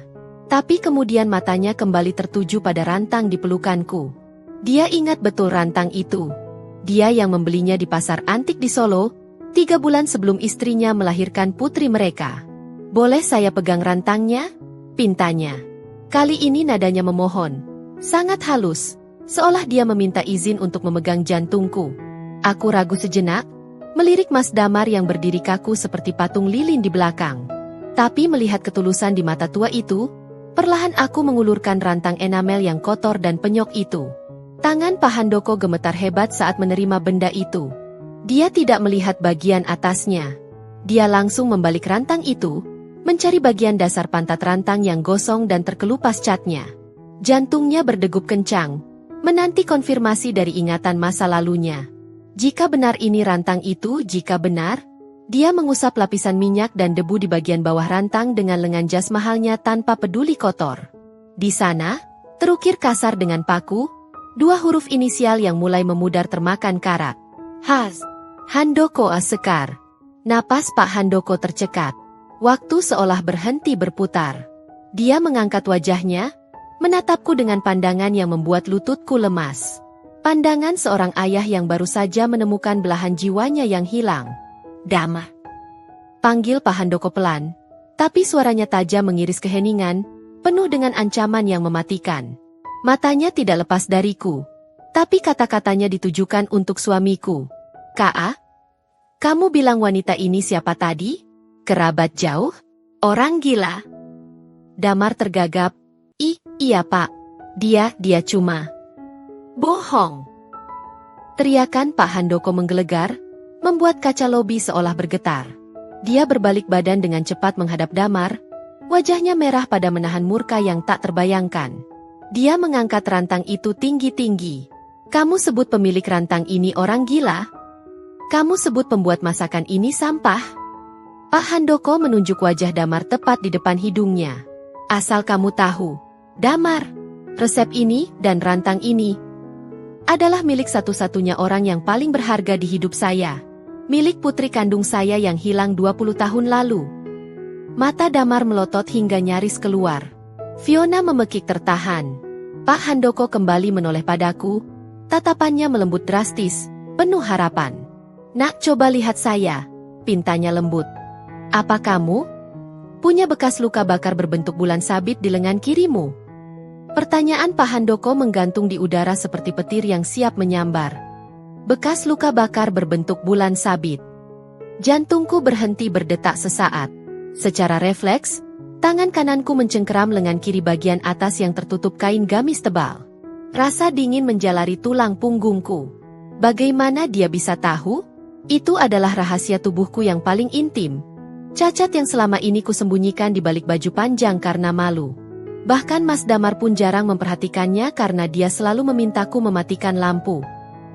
Tapi kemudian matanya kembali tertuju pada rantang di pelukanku. Dia ingat betul rantang itu. Dia yang membelinya di pasar antik di Solo, 3 bulan sebelum istrinya melahirkan putri mereka. Boleh saya pegang rantangnya? Pintanya. Kali ini nadanya memohon. Sangat halus, seolah dia meminta izin untuk memegang jantungku. Aku ragu sejenak, melirik Mas Damar yang berdiri kaku seperti patung lilin di belakang. Tapi melihat ketulusan di mata tua itu, perlahan aku mengulurkan rantang enamel yang kotor dan penyok itu. Tangan Pak Handoko gemetar hebat saat menerima benda itu. Dia tidak melihat bagian atasnya. Dia langsung membalik rantang itu, mencari bagian dasar pantat rantang yang gosong dan terkelupas catnya. Jantungnya berdegup kencang, menanti konfirmasi dari ingatan masa lalunya. Jika benar ini rantang itu, jika benar, dia mengusap lapisan minyak dan debu di bagian bawah rantang dengan lengan jas mahalnya tanpa peduli kotor. Di sana, terukir kasar dengan paku, 2 huruf inisial yang mulai memudar termakan karat. Handoko Asekar. Napas Pak Handoko tercekat. Waktu seolah berhenti berputar. Dia mengangkat wajahnya, menatapku dengan pandangan yang membuat lututku lemas. Pandangan seorang ayah yang baru saja menemukan belahan jiwanya yang hilang. Damar. Panggil Pak Handoko pelan, tapi suaranya tajam mengiris keheningan, penuh dengan ancaman yang mematikan. Matanya tidak lepas dariku, tapi kata-katanya ditujukan untuk suamiku. Ka, kamu bilang wanita ini siapa tadi? Kerabat jauh? Orang gila? Damar tergagap. Iya Pak. Dia cuma. Bohong. Teriakan Pak Handoko menggelegar, membuat kaca lobi seolah bergetar. Dia berbalik badan dengan cepat menghadap Damar, wajahnya merah pada menahan murka yang tak terbayangkan. Dia mengangkat rantang itu tinggi-tinggi. Kamu sebut pemilik rantang ini orang gila? Kamu sebut pembuat masakan ini sampah? Pak Handoko menunjuk wajah Damar tepat di depan hidungnya. Asal kamu tahu, Damar, resep ini dan rantang ini adalah milik satu-satunya orang yang paling berharga di hidup saya. Milik putri kandung saya yang hilang 20 tahun lalu. Mata Damar melotot hingga nyaris keluar. Fiona memekik tertahan. Pak Handoko kembali menoleh padaku, tatapannya melembut drastis, penuh harapan. Nak, coba lihat saya, pintanya lembut. Apa kamu punya bekas luka bakar berbentuk bulan sabit di lengan kirimu? Pertanyaan Pak Handoko menggantung di udara seperti petir yang siap menyambar. Bekas luka bakar berbentuk bulan sabit. Jantungku berhenti berdetak sesaat. Secara refleks, tangan kananku mencengkeram lengan kiri bagian atas yang tertutup kain gamis tebal. Rasa dingin menjalari tulang punggungku. Bagaimana dia bisa tahu? Itu adalah rahasia tubuhku yang paling intim. Cacat yang selama ini kusembunyikan di balik baju panjang karena malu. Bahkan Mas Damar pun jarang memperhatikannya karena dia selalu memintaku mematikan lampu.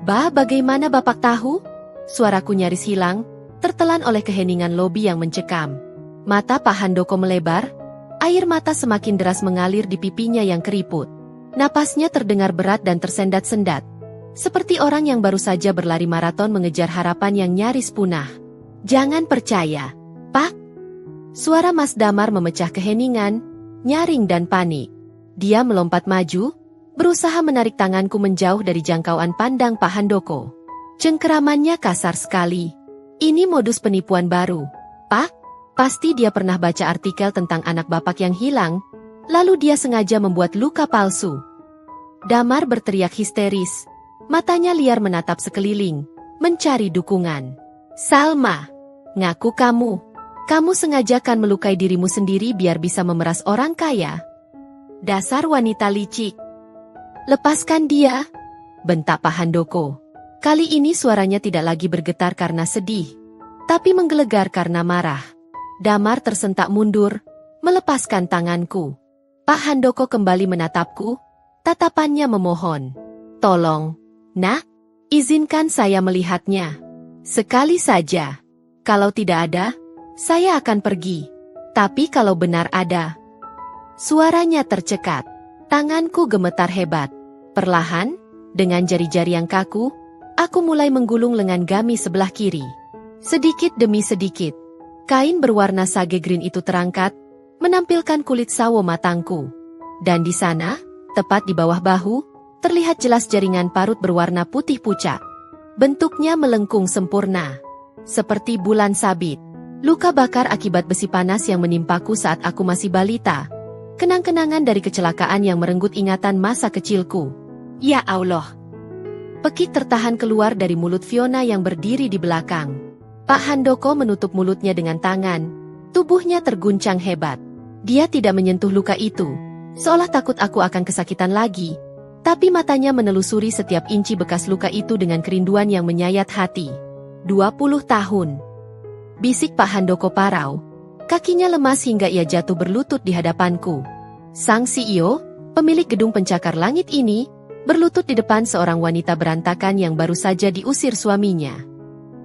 Bagaimana Bapak tahu? Suaraku nyaris hilang, tertelan oleh keheningan lobi yang mencekam. Mata Pak Handoko melebar, air mata semakin deras mengalir di pipinya yang keriput. Napasnya terdengar berat dan tersendat-sendat. Seperti orang yang baru saja berlari maraton mengejar harapan yang nyaris punah. Jangan percaya, Pak. Suara Mas Damar memecah keheningan, nyaring dan panik. Dia melompat maju, berusaha menarik tanganku menjauh dari jangkauan pandang Pak Handoko. Cengkeramannya kasar sekali. Ini modus penipuan baru. Pak, pasti dia pernah baca artikel tentang anak Bapak yang hilang, lalu dia sengaja membuat luka palsu. Damar berteriak histeris. Matanya liar menatap sekeliling, mencari dukungan. Salma, ngaku kamu. Kamu sengaja kan melukai dirimu sendiri biar bisa memeras orang kaya. Dasar wanita licik. Lepaskan dia, bentak Pak Handoko. Kali ini suaranya tidak lagi bergetar karena sedih, tapi menggelegar karena marah. Damar tersentak mundur, melepaskan tanganku. Pak Handoko kembali menatapku, tatapannya memohon. Tolong, Nak, izinkan saya melihatnya. Sekali saja. Kalau tidak ada, saya akan pergi. Tapi kalau benar ada. Suaranya tercekat. Tanganku gemetar hebat. Perlahan, dengan jari-jari yang kaku, Aku mulai menggulung lengan Gami sebelah kiri. Sedikit demi sedikit, kain berwarna sage green itu terangkat, menampilkan kulit sawo matangku. Dan di sana, tepat di bawah bahu, terlihat jelas jaringan parut berwarna putih pucat. Bentuknya melengkung sempurna, seperti bulan sabit. Luka bakar akibat besi panas yang menimpaku saat aku masih balita. Kenang-kenangan dari kecelakaan yang merenggut ingatan masa kecilku. Ya Allah! Pekik tertahan keluar dari mulut Fiona yang berdiri di belakang. Pak Handoko menutup mulutnya dengan tangan. Tubuhnya terguncang hebat. Dia tidak menyentuh luka itu, seolah takut aku akan kesakitan lagi. Tapi matanya menelusuri setiap inci bekas luka itu dengan kerinduan yang menyayat hati. 20 tahun. Bisik Pak Handoko parau. Kakinya lemas hingga ia jatuh berlutut di hadapanku. Sang CEO, pemilik gedung pencakar langit ini, berlutut di depan seorang wanita berantakan yang baru saja diusir suaminya.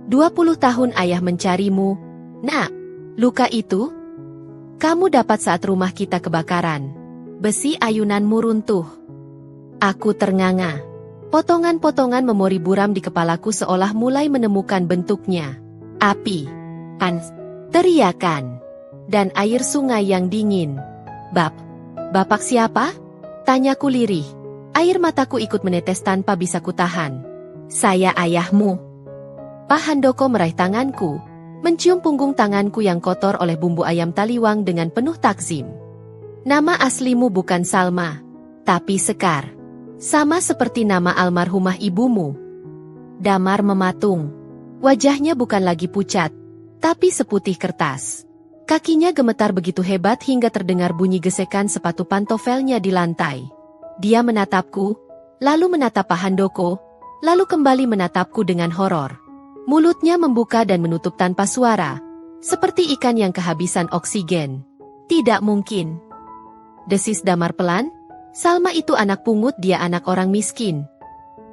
20 tahun ayah mencarimu. Nak, luka itu kamu dapat saat rumah kita kebakaran. Besi ayunanmu runtuh. Aku ternganga. Potongan-potongan memori buram di kepalaku seolah mulai menemukan bentuknya. Api, teriakan, dan air sungai yang dingin. Bapak siapa? Tanyaku lirih. Air mataku ikut menetes tanpa bisa kutahan. Saya ayahmu. Pak Handoko meraih tanganku, mencium punggung tanganku yang kotor oleh bumbu ayam taliwang dengan penuh takzim. Nama aslimu bukan Salma, tapi Sekar. Sama seperti nama almarhumah ibumu. Damar mematung. Wajahnya bukan lagi pucat, tapi seputih kertas. Kakinya gemetar begitu hebat hingga terdengar bunyi gesekan sepatu pantofelnya di lantai. Dia menatapku, lalu menatap Pak Handoko, lalu kembali menatapku dengan horor. Mulutnya membuka dan menutup tanpa suara, seperti ikan yang kehabisan oksigen. Tidak mungkin. Desis Damar pelan, Salma itu anak pungut, dia anak orang miskin.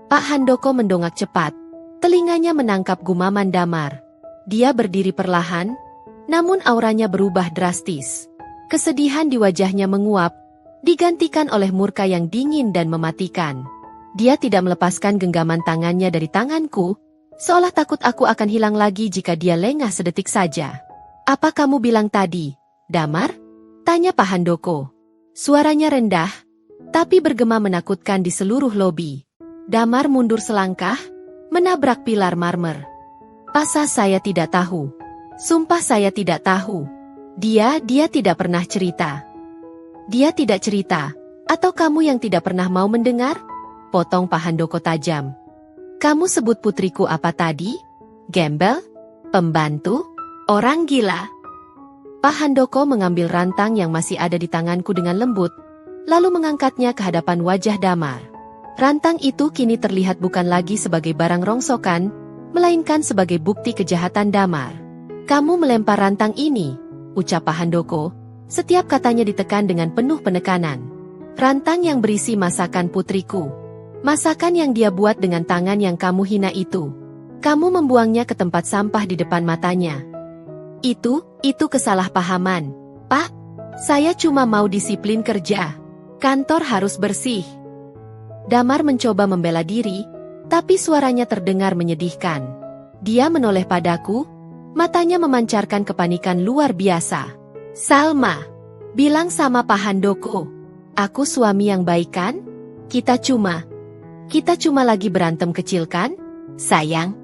Pak Handoko mendongak cepat, telinganya menangkap gumaman Damar. Dia berdiri perlahan, namun auranya berubah drastis. Kesedihan di wajahnya menguap, digantikan oleh murka yang dingin dan mematikan. Dia tidak melepaskan genggaman tangannya dari tanganku, seolah takut aku akan hilang lagi jika dia lengah sedetik saja. Apa kamu bilang tadi, Damar? Tanya Pak Handoko. Suaranya rendah, tapi bergema menakutkan di seluruh lobi. Damar mundur selangkah, menabrak pilar marmer. Pasah saya tidak tahu. Sumpah saya tidak tahu. Dia tidak pernah cerita. Dia tidak cerita, atau kamu yang tidak pernah mau mendengar? Potong Pak Handoko tajam. Kamu sebut putriku apa tadi? Gembel? Pembantu? Orang gila? Pak Handoko mengambil rantang yang masih ada di tanganku dengan lembut, lalu mengangkatnya ke hadapan wajah Damar. Rantang itu kini terlihat bukan lagi sebagai barang rongsokan, melainkan sebagai bukti kejahatan Damar. Kamu melempar rantang ini, ucap Pak Handoko, setiap katanya ditekan dengan penuh penekanan. Rantang yang berisi masakan putriku. Masakan yang dia buat dengan tangan yang kamu hina itu. Kamu membuangnya ke tempat sampah di depan matanya. Itu kesalahpahaman. Pak, saya cuma mau disiplin kerja. Kantor harus bersih. Damar mencoba membela diri, tapi suaranya terdengar menyedihkan. Dia menoleh padaku, matanya memancarkan kepanikan luar biasa. Salma, bilang sama Pak Handoko, aku suami yang baik kan? Kita cuma lagi berantem kecil kan? Sayang.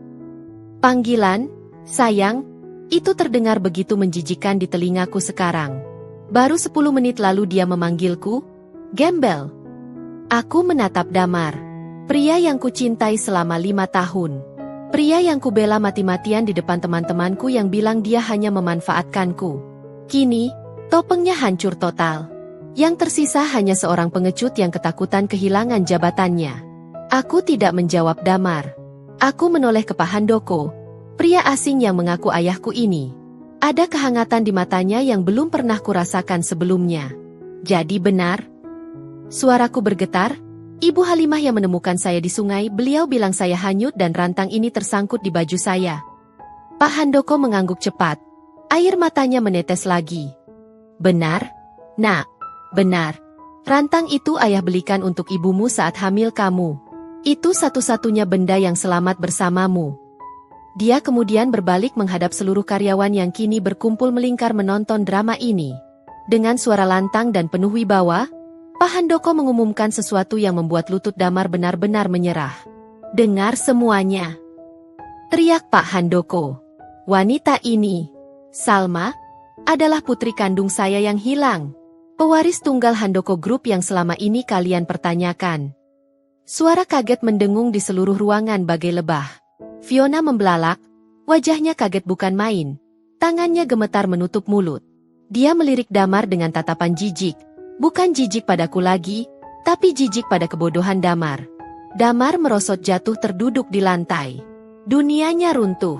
Panggilan, sayang, itu terdengar begitu menjijikan di telingaku sekarang. Baru 10 menit lalu dia memanggilku, Gembel. Aku menatap Damar, pria yang kucintai selama 5 tahun. Pria yang kubela mati-matian di depan teman-temanku yang bilang dia hanya memanfaatkanku. Kini, topengnya hancur total. Yang tersisa hanya seorang pengecut yang ketakutan kehilangan jabatannya. Aku tidak menjawab Damar. Aku menoleh ke Pak Handoko, pria asing yang mengaku ayahku ini. Ada kehangatan di matanya yang belum pernah kurasakan sebelumnya. Jadi benar? Suaraku bergetar. Ibu Halimah yang menemukan saya di sungai, beliau bilang saya hanyut dan rantang ini tersangkut di baju saya. Pak Handoko mengangguk cepat. Air matanya menetes lagi. Benar? Nak, benar. Rantang itu ayah belikan untuk ibumu saat hamil kamu. Itu satu-satunya benda yang selamat bersamamu. Dia kemudian berbalik menghadap seluruh karyawan yang kini berkumpul melingkar menonton drama ini. Dengan suara lantang dan penuh wibawa, Pak Handoko mengumumkan sesuatu yang membuat lutut Damar benar-benar menyerah. "Dengar semuanya!" teriak Pak Handoko. "Wanita ini, Salma, adalah putri kandung saya yang hilang. Pewaris tunggal Handoko Group yang selama ini kalian pertanyakan." Suara kaget mendengung di seluruh ruangan bagai lebah. Fiona membelalak, wajahnya kaget bukan main. Tangannya gemetar menutup mulut. Dia melirik Damar dengan tatapan jijik. Bukan jijik padaku lagi, tapi jijik pada kebodohan Damar. Damar merosot jatuh terduduk di lantai. Dunianya runtuh.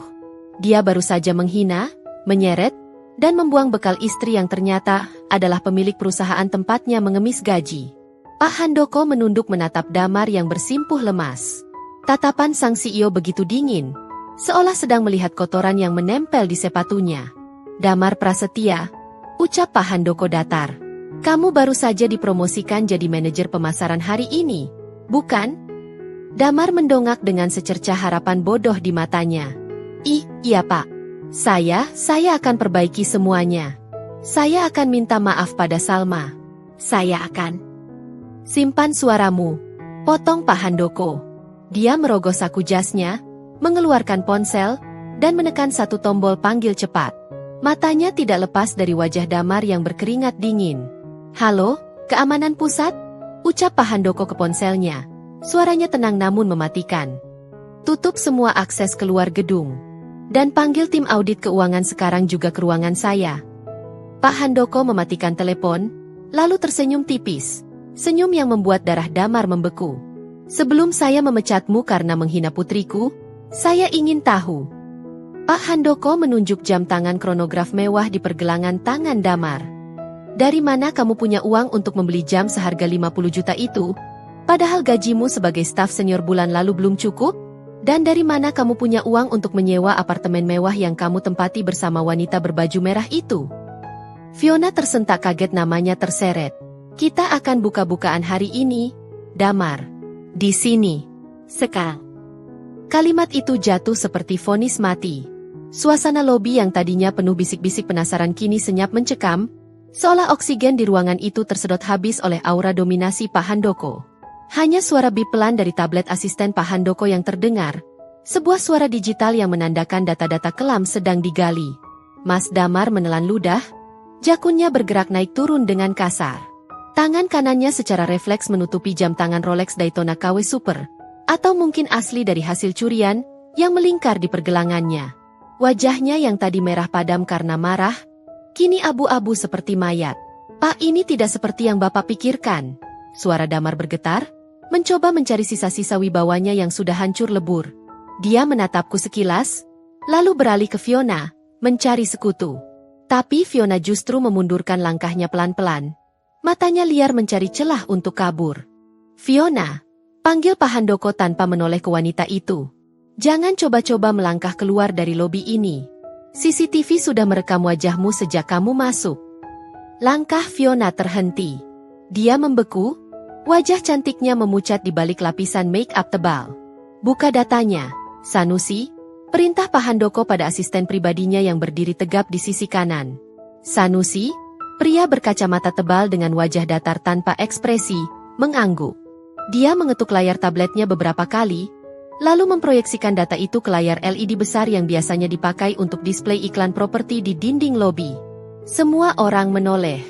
Dia baru saja menghina, menyeret, dan membuang bekal istri yang ternyata adalah pemilik perusahaan tempatnya mengemis gaji. Pak Handoko menunduk menatap Damar yang bersimpuh lemas. Tatapan sang CEO begitu dingin, seolah sedang melihat kotoran yang menempel di sepatunya. "Damar Prasetya," ucap Pak Handoko datar. "Kamu baru saja dipromosikan jadi manajer pemasaran hari ini, bukan?" Damar mendongak dengan secercah harapan bodoh di matanya. Iya Pak. Saya akan perbaiki semuanya. Saya akan minta maaf pada Salma. Saya akan..." "Simpan suaramu," potong Pak Handoko. Dia merogoh saku jasnya, mengeluarkan ponsel, dan menekan satu tombol panggil cepat. Matanya tidak lepas dari wajah Damar yang berkeringat dingin. "Halo, keamanan pusat?" ucap Pak Handoko ke ponselnya. Suaranya tenang namun mematikan. "Tutup semua akses keluar gedung. Dan panggil tim audit keuangan sekarang juga ke ruangan saya." Pak Handoko mematikan telepon, lalu tersenyum tipis. Senyum yang membuat darah Damar membeku. "Sebelum saya memecatmu karena menghina putriku, saya ingin tahu." Pak Handoko menunjuk jam tangan kronograf mewah di pergelangan tangan Damar. "Dari mana kamu punya uang untuk membeli jam seharga 50 juta itu? Padahal gajimu sebagai staf senior bulan lalu belum cukup? Dan dari mana kamu punya uang untuk menyewa apartemen mewah yang kamu tempati bersama wanita berbaju merah itu?" Fiona tersentak kaget, namanya terseret. "Kita akan buka-bukaan hari ini, Damar. Di sini. Sekarang." Kalimat itu jatuh seperti vonis mati. Suasana lobi yang tadinya penuh bisik-bisik penasaran kini senyap mencekam, seolah oksigen di ruangan itu tersedot habis oleh aura dominasi Pak Handoko. Hanya suara bip pelan dari tablet asisten Pak Handoko yang terdengar, sebuah suara digital yang menandakan data-data kelam sedang digali. Mas Damar menelan ludah, jakunnya bergerak naik turun dengan kasar. Tangan kanannya secara refleks menutupi jam tangan Rolex Daytona KW Super, atau mungkin asli dari hasil curian, yang melingkar di pergelangannya. Wajahnya yang tadi merah padam karena marah, kini abu-abu seperti mayat. "Pak, ini tidak seperti yang Bapak pikirkan." Suara Damar bergetar, mencoba mencari sisa-sisa wibawanya yang sudah hancur lebur. Dia menatapku sekilas, lalu beralih ke Fiona, mencari sekutu. Tapi Fiona justru memundurkan langkahnya pelan-pelan. Matanya liar mencari celah untuk kabur. "Fiona," panggil Pak Handoko tanpa menoleh ke wanita itu. "Jangan coba-coba melangkah keluar dari lobi ini. CCTV sudah merekam wajahmu sejak kamu masuk." Langkah Fiona terhenti. Dia membeku, wajah cantiknya memucat di balik lapisan make-up tebal. "Buka datanya, Sanusi," perintah Pak Handoko pada asisten pribadinya yang berdiri tegap di sisi kanan. Sanusi, pria berkacamata tebal dengan wajah datar tanpa ekspresi, mengangguk. Dia mengetuk layar tabletnya beberapa kali, lalu memproyeksikan data itu ke layar LED besar yang biasanya dipakai untuk display iklan properti di dinding lobi. Semua orang menoleh.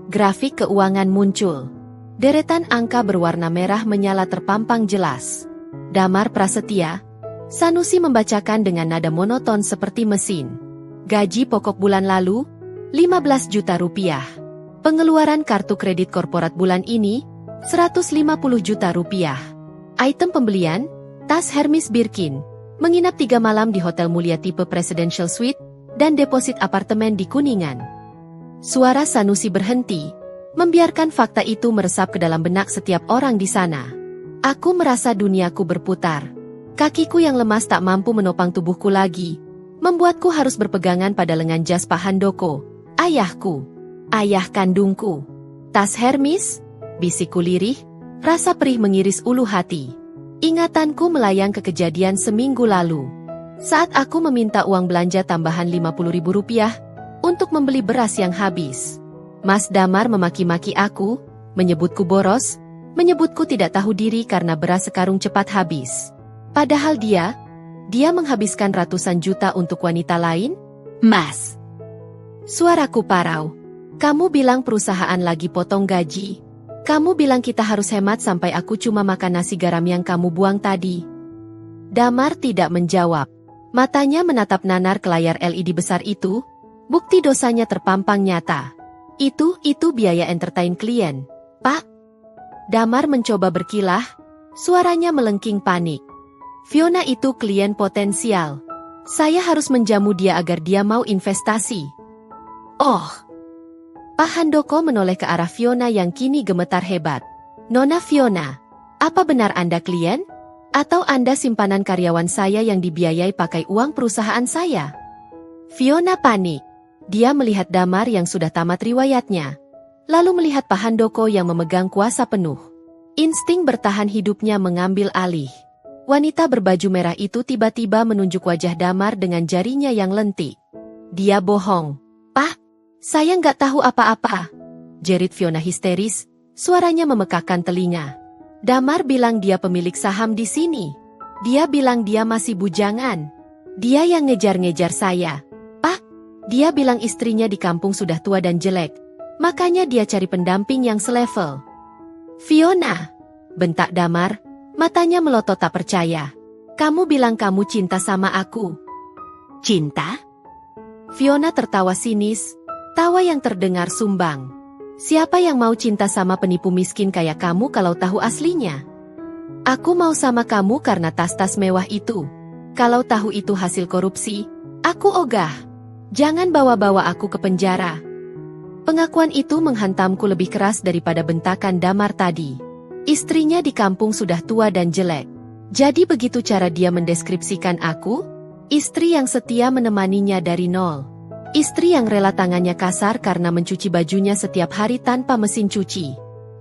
Grafik keuangan muncul. Deretan angka berwarna merah menyala terpampang jelas. "Damar Prasetya," Sanusi membacakan dengan nada monoton seperti mesin. "Gaji pokok bulan lalu, 15 juta rupiah. Pengeluaran kartu kredit korporat bulan ini, 150 juta rupiah. Item pembelian, tas Hermes Birkin, menginap 3 malam di hotel mulia tipe Presidential Suite, dan deposit apartemen di Kuningan." Suara Sanusi berhenti, membiarkan fakta itu meresap ke dalam benak setiap orang di sana. "Aku merasa duniaku berputar. Kakiku yang lemas tak mampu menopang tubuhku lagi, membuatku harus berpegangan pada lengan jas Pak Handoko, ayahku, ayah kandungku. Tas Hermes?" bisikku lirih, rasa perih mengiris ulu hati. Ingatanku melayang ke kejadian seminggu lalu. Saat aku meminta uang belanja tambahan Rp50.000 untuk membeli beras yang habis. Mas Damar memaki-maki aku, menyebutku boros, menyebutku tidak tahu diri karena beras sekarung cepat habis. Padahal dia menghabiskan ratusan juta untuk wanita lain. Mas, suaraku parau. Kamu bilang perusahaan lagi potong gaji. Kamu bilang kita harus hemat sampai aku cuma makan nasi garam yang kamu buang tadi. Damar tidak menjawab. Matanya menatap nanar ke layar LED besar itu. Bukti dosanya terpampang nyata. Itu biaya entertain klien, Pak. Damar mencoba berkilah. Suaranya melengking panik. Fiona itu klien potensial. Saya harus menjamu dia agar dia mau investasi. Oh. Pak Handoko menoleh ke arah Fiona yang kini gemetar hebat. Nona Fiona, apa benar Anda klien? Atau Anda simpanan karyawan saya yang dibiayai pakai uang perusahaan saya? Fiona panik. Dia melihat Damar yang sudah tamat riwayatnya. Lalu melihat Pak Handoko yang memegang kuasa penuh. Insting bertahan hidupnya mengambil alih. Wanita berbaju merah itu tiba-tiba menunjuk wajah Damar dengan jarinya yang lentik. Dia bohong. Pak, saya nggak tahu apa-apa. Jerit Fiona histeris, suaranya memekakkan telinga. Damar bilang dia pemilik saham di sini. Dia bilang dia masih bujangan. Dia yang ngejar-ngejar saya. Pak, dia bilang istrinya di kampung sudah tua dan jelek. Makanya dia cari pendamping yang selevel. Fiona, bentak Damar, matanya melotot tak percaya. Kamu bilang kamu cinta sama aku. Cinta? Fiona tertawa sinis, tawa yang terdengar sumbang. Siapa yang mau cinta sama penipu miskin kayak kamu kalau tahu aslinya? Aku mau sama kamu karena tas-tas mewah itu. Kalau tahu itu hasil korupsi, aku ogah. Jangan bawa-bawa aku ke penjara. Pengakuan itu menghantamku lebih keras daripada bentakan Damar tadi. Istrinya di kampung sudah tua dan jelek. Jadi begitu cara dia mendeskripsikan aku? Istri yang setia menemaninya dari nol. Istri yang rela tangannya kasar karena mencuci bajunya setiap hari tanpa mesin cuci.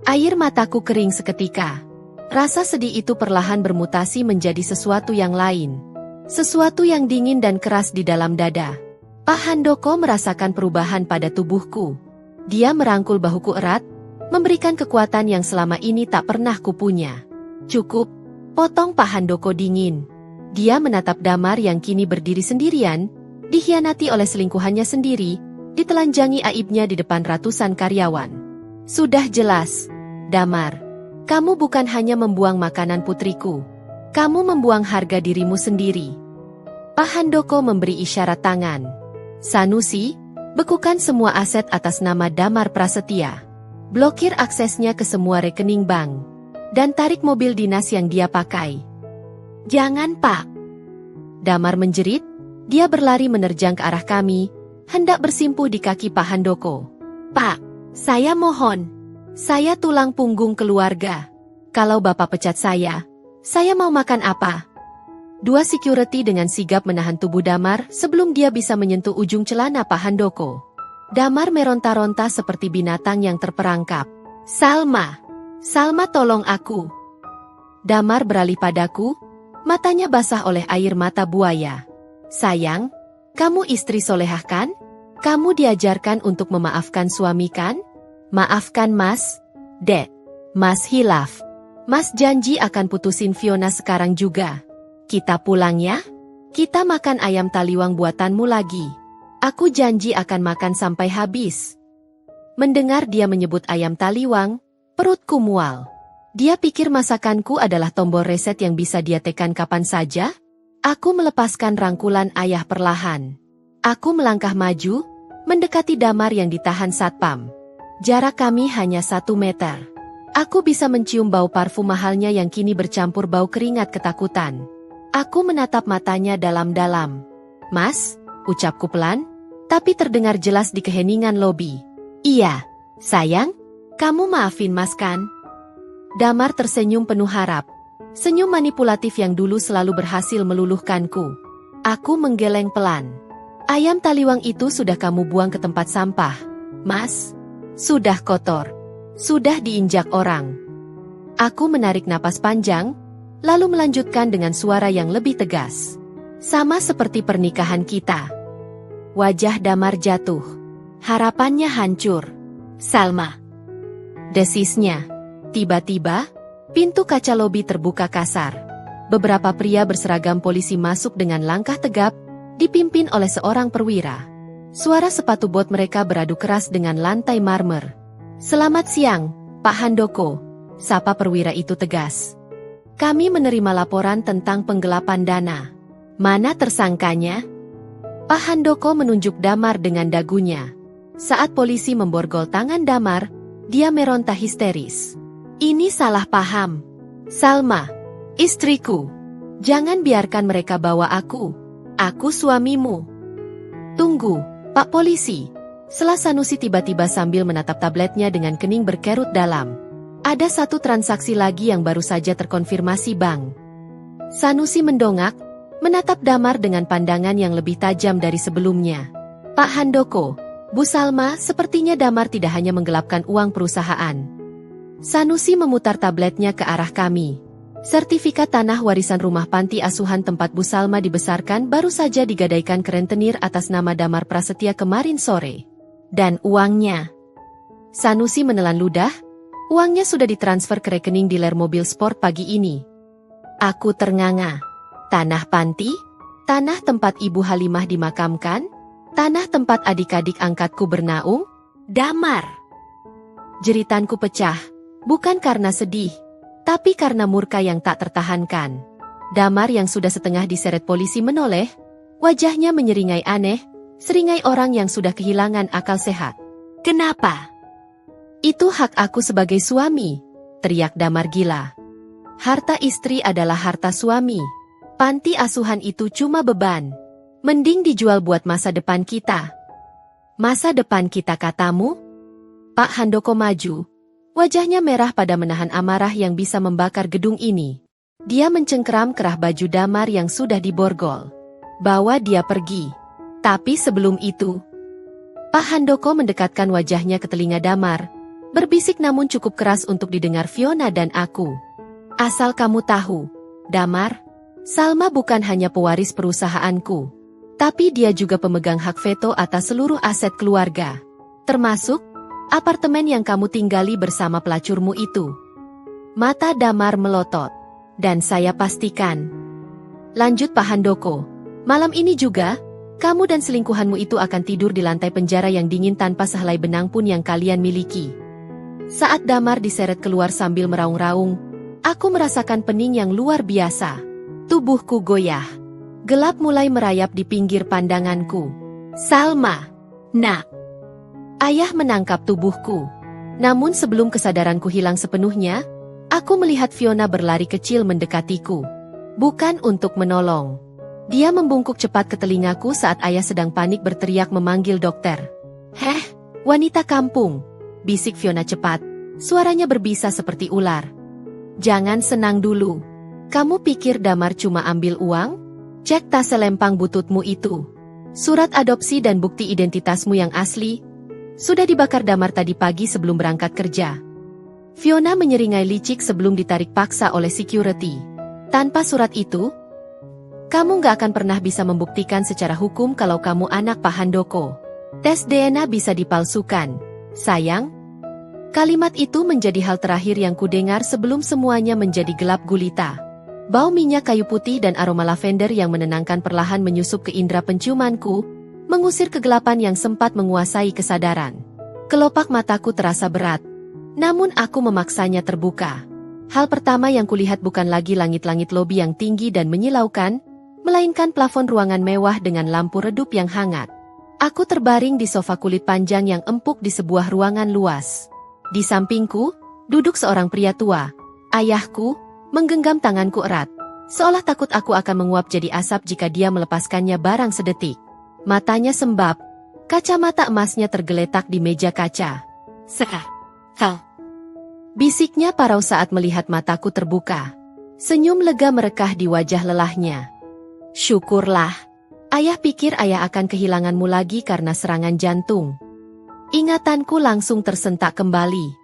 Air mataku kering seketika. Rasa sedih itu perlahan bermutasi menjadi sesuatu yang lain. Sesuatu yang dingin dan keras di dalam dada. Pak Handoko merasakan perubahan pada tubuhku. Dia merangkul bahuku erat, memberikan kekuatan yang selama ini tak pernah kupunya. Cukup, potong Pak Handoko dingin. Dia menatap Damar yang kini berdiri sendirian, dikhianati oleh selingkuhannya sendiri, ditelanjangi aibnya di depan ratusan karyawan. Sudah jelas, Damar. Kamu bukan hanya membuang makanan putriku. Kamu membuang harga dirimu sendiri. Pak Handoko memberi isyarat tangan. Sanusi, bekukan semua aset atas nama Damar Prasetya. Blokir aksesnya ke semua rekening bank. Dan tarik mobil dinas yang dia pakai. Jangan, Pak. Damar menjerit. Dia berlari menerjang ke arah kami, hendak bersimpuh di kaki Pak Handoko. Pak, saya mohon. Saya tulang punggung keluarga. Kalau Bapak pecat saya mau makan apa? Dua security dengan sigap menahan tubuh Damar sebelum dia bisa menyentuh ujung celana Pak Handoko. Damar meronta-ronta seperti binatang yang terperangkap. Salma! Salma tolong aku! Damar beralih padaku, matanya basah oleh air mata buaya. Sayang, kamu istri solehah kan? Kamu diajarkan untuk memaafkan suami kan? Maafkan Mas. Dek. Mas hilaf. Mas janji akan putusin Fiona sekarang juga. Kita pulang ya? Kita makan ayam taliwang buatanmu lagi. Aku janji akan makan sampai habis. Mendengar dia menyebut ayam taliwang, perutku mual. Dia pikir masakanku adalah tombol reset yang bisa dia tekan kapan saja? Aku melepaskan rangkulan ayah perlahan. Aku melangkah maju, mendekati Damar yang ditahan satpam. Jarak kami hanya 1 meter. Aku bisa mencium bau parfum mahalnya yang kini bercampur bau keringat ketakutan. Aku menatap matanya dalam-dalam. Mas, ucapku pelan, tapi terdengar jelas di keheningan lobi. Iya, sayang, kamu maafin Mas kan? Damar tersenyum penuh harap. Senyum manipulatif yang dulu selalu berhasil meluluhkanku. Aku menggeleng pelan. Ayam taliwang itu sudah kamu buang ke tempat sampah, Mas. Sudah kotor. Sudah diinjak orang. Aku menarik napas panjang, lalu melanjutkan dengan suara yang lebih tegas. Sama seperti pernikahan kita. Wajah Damar jatuh. Harapannya hancur. Salma. Desisnya. Tiba-tiba, pintu kaca lobi terbuka kasar. Beberapa pria berseragam polisi masuk dengan langkah tegap, dipimpin oleh seorang perwira. Suara sepatu bot mereka beradu keras dengan lantai marmer. "Selamat siang, Pak Handoko," sapa perwira itu tegas. "Kami menerima laporan tentang penggelapan dana. Mana tersangkanya?" Pak Handoko menunjuk Damar dengan dagunya. Saat polisi memborgol tangan Damar, dia meronta histeris. "Ini salah paham. Salma, istriku. Jangan biarkan mereka bawa aku. Aku suamimu." "Tunggu, Pak Polisi." Selah Sanusi tiba-tiba sambil menatap tabletnya dengan kening berkerut dalam. "Ada satu transaksi lagi yang baru saja terkonfirmasi, Bang." Sanusi mendongak, menatap Damar dengan pandangan yang lebih tajam dari sebelumnya. "Pak Handoko, Bu Salma, sepertinya Damar tidak hanya menggelapkan uang perusahaan." Sanusi memutar tabletnya ke arah kami. "Sertifikat tanah warisan rumah panti asuhan tempat Bu Salma dibesarkan baru saja digadaikan ke rentenir atas nama Damar Prasetya kemarin sore. Dan uangnya..." Sanusi menelan ludah. "Uangnya sudah ditransfer ke rekening dealer mobil sport pagi ini." Aku ternganga. Tanah panti? Tanah tempat Ibu Halimah dimakamkan? Tanah tempat adik-adik angkatku bernaung? Damar! Jeritanku pecah, bukan karena sedih, tapi karena murka yang tak tertahankan. Damar yang sudah setengah diseret polisi menoleh, wajahnya menyeringai aneh, seringai orang yang sudah kehilangan akal sehat. "Kenapa?" "Itu hak aku sebagai suami," teriak Damar gila. "Harta istri adalah harta suami. Panti asuhan itu cuma beban. Mending dijual buat masa depan kita." "Masa depan kita katamu?" Pak Handoko maju. Wajahnya merah pada menahan amarah yang bisa membakar gedung ini. Dia mencengkeram kerah baju Damar yang sudah diborgol. "Bawa dia pergi." Tapi sebelum itu, Pak Handoko mendekatkan wajahnya ke telinga Damar, berbisik namun cukup keras untuk didengar Fiona dan aku. "Asal kamu tahu, Damar, Salma bukan hanya pewaris perusahaanku, tapi dia juga pemegang hak veto atas seluruh aset keluarga, termasuk apartemen yang kamu tinggali bersama pelacurmu itu." Mata Damar melotot. "Dan saya pastikan," lanjut Pak Handoko, "malam ini juga, kamu dan selingkuhanmu itu akan tidur di lantai penjara yang dingin tanpa sehelai benang pun yang kalian miliki." Saat Damar diseret keluar sambil meraung-raung, aku merasakan pening yang luar biasa. Tubuhku goyah. Gelap mulai merayap di pinggir pandanganku. "Salma! Nak!" Ayah menangkap tubuhku. Namun sebelum kesadaranku hilang sepenuhnya, aku melihat Fiona berlari kecil mendekatiku. Bukan untuk menolong. Dia membungkuk cepat ke telingaku saat ayah sedang panik berteriak memanggil dokter. "Heh, wanita kampung!" bisik Fiona cepat. Suaranya berbisa seperti ular. "Jangan senang dulu. Kamu pikir Damar cuma ambil uang? Cek tas selempang bututmu itu. Surat adopsi dan bukti identitasmu yang asli sudah dibakar Damar tadi pagi sebelum berangkat kerja." Fiona menyeringai licik sebelum ditarik paksa oleh security. "Tanpa surat itu, kamu gak akan pernah bisa membuktikan secara hukum kalau kamu anak Pak Handoko. Tes DNA bisa dipalsukan, sayang." Kalimat itu menjadi hal terakhir yang kudengar sebelum semuanya menjadi gelap gulita. Bau minyak kayu putih dan aroma lavender yang menenangkan perlahan menyusup ke indera penciumanku, mengusir kegelapan yang sempat menguasai kesadaran. Kelopak mataku terasa berat, namun aku memaksanya terbuka. Hal pertama yang kulihat bukan lagi langit-langit lobi yang tinggi dan menyilaukan, melainkan plafon ruangan mewah dengan lampu redup yang hangat. Aku terbaring di sofa kulit panjang yang empuk di sebuah ruangan luas. Di sampingku, duduk seorang pria tua, ayahku, menggenggam tanganku erat, seolah takut aku akan menguap jadi asap jika dia melepaskannya barang sedetik. Matanya sembab, kacamata emasnya tergeletak di meja kaca. Kal. Bisiknya parau saat melihat mataku terbuka. Senyum lega merekah di wajah lelahnya. "Syukurlah. Ayah pikir ayah akan kehilanganmu lagi karena serangan jantung." Ingatanku langsung tersentak kembali.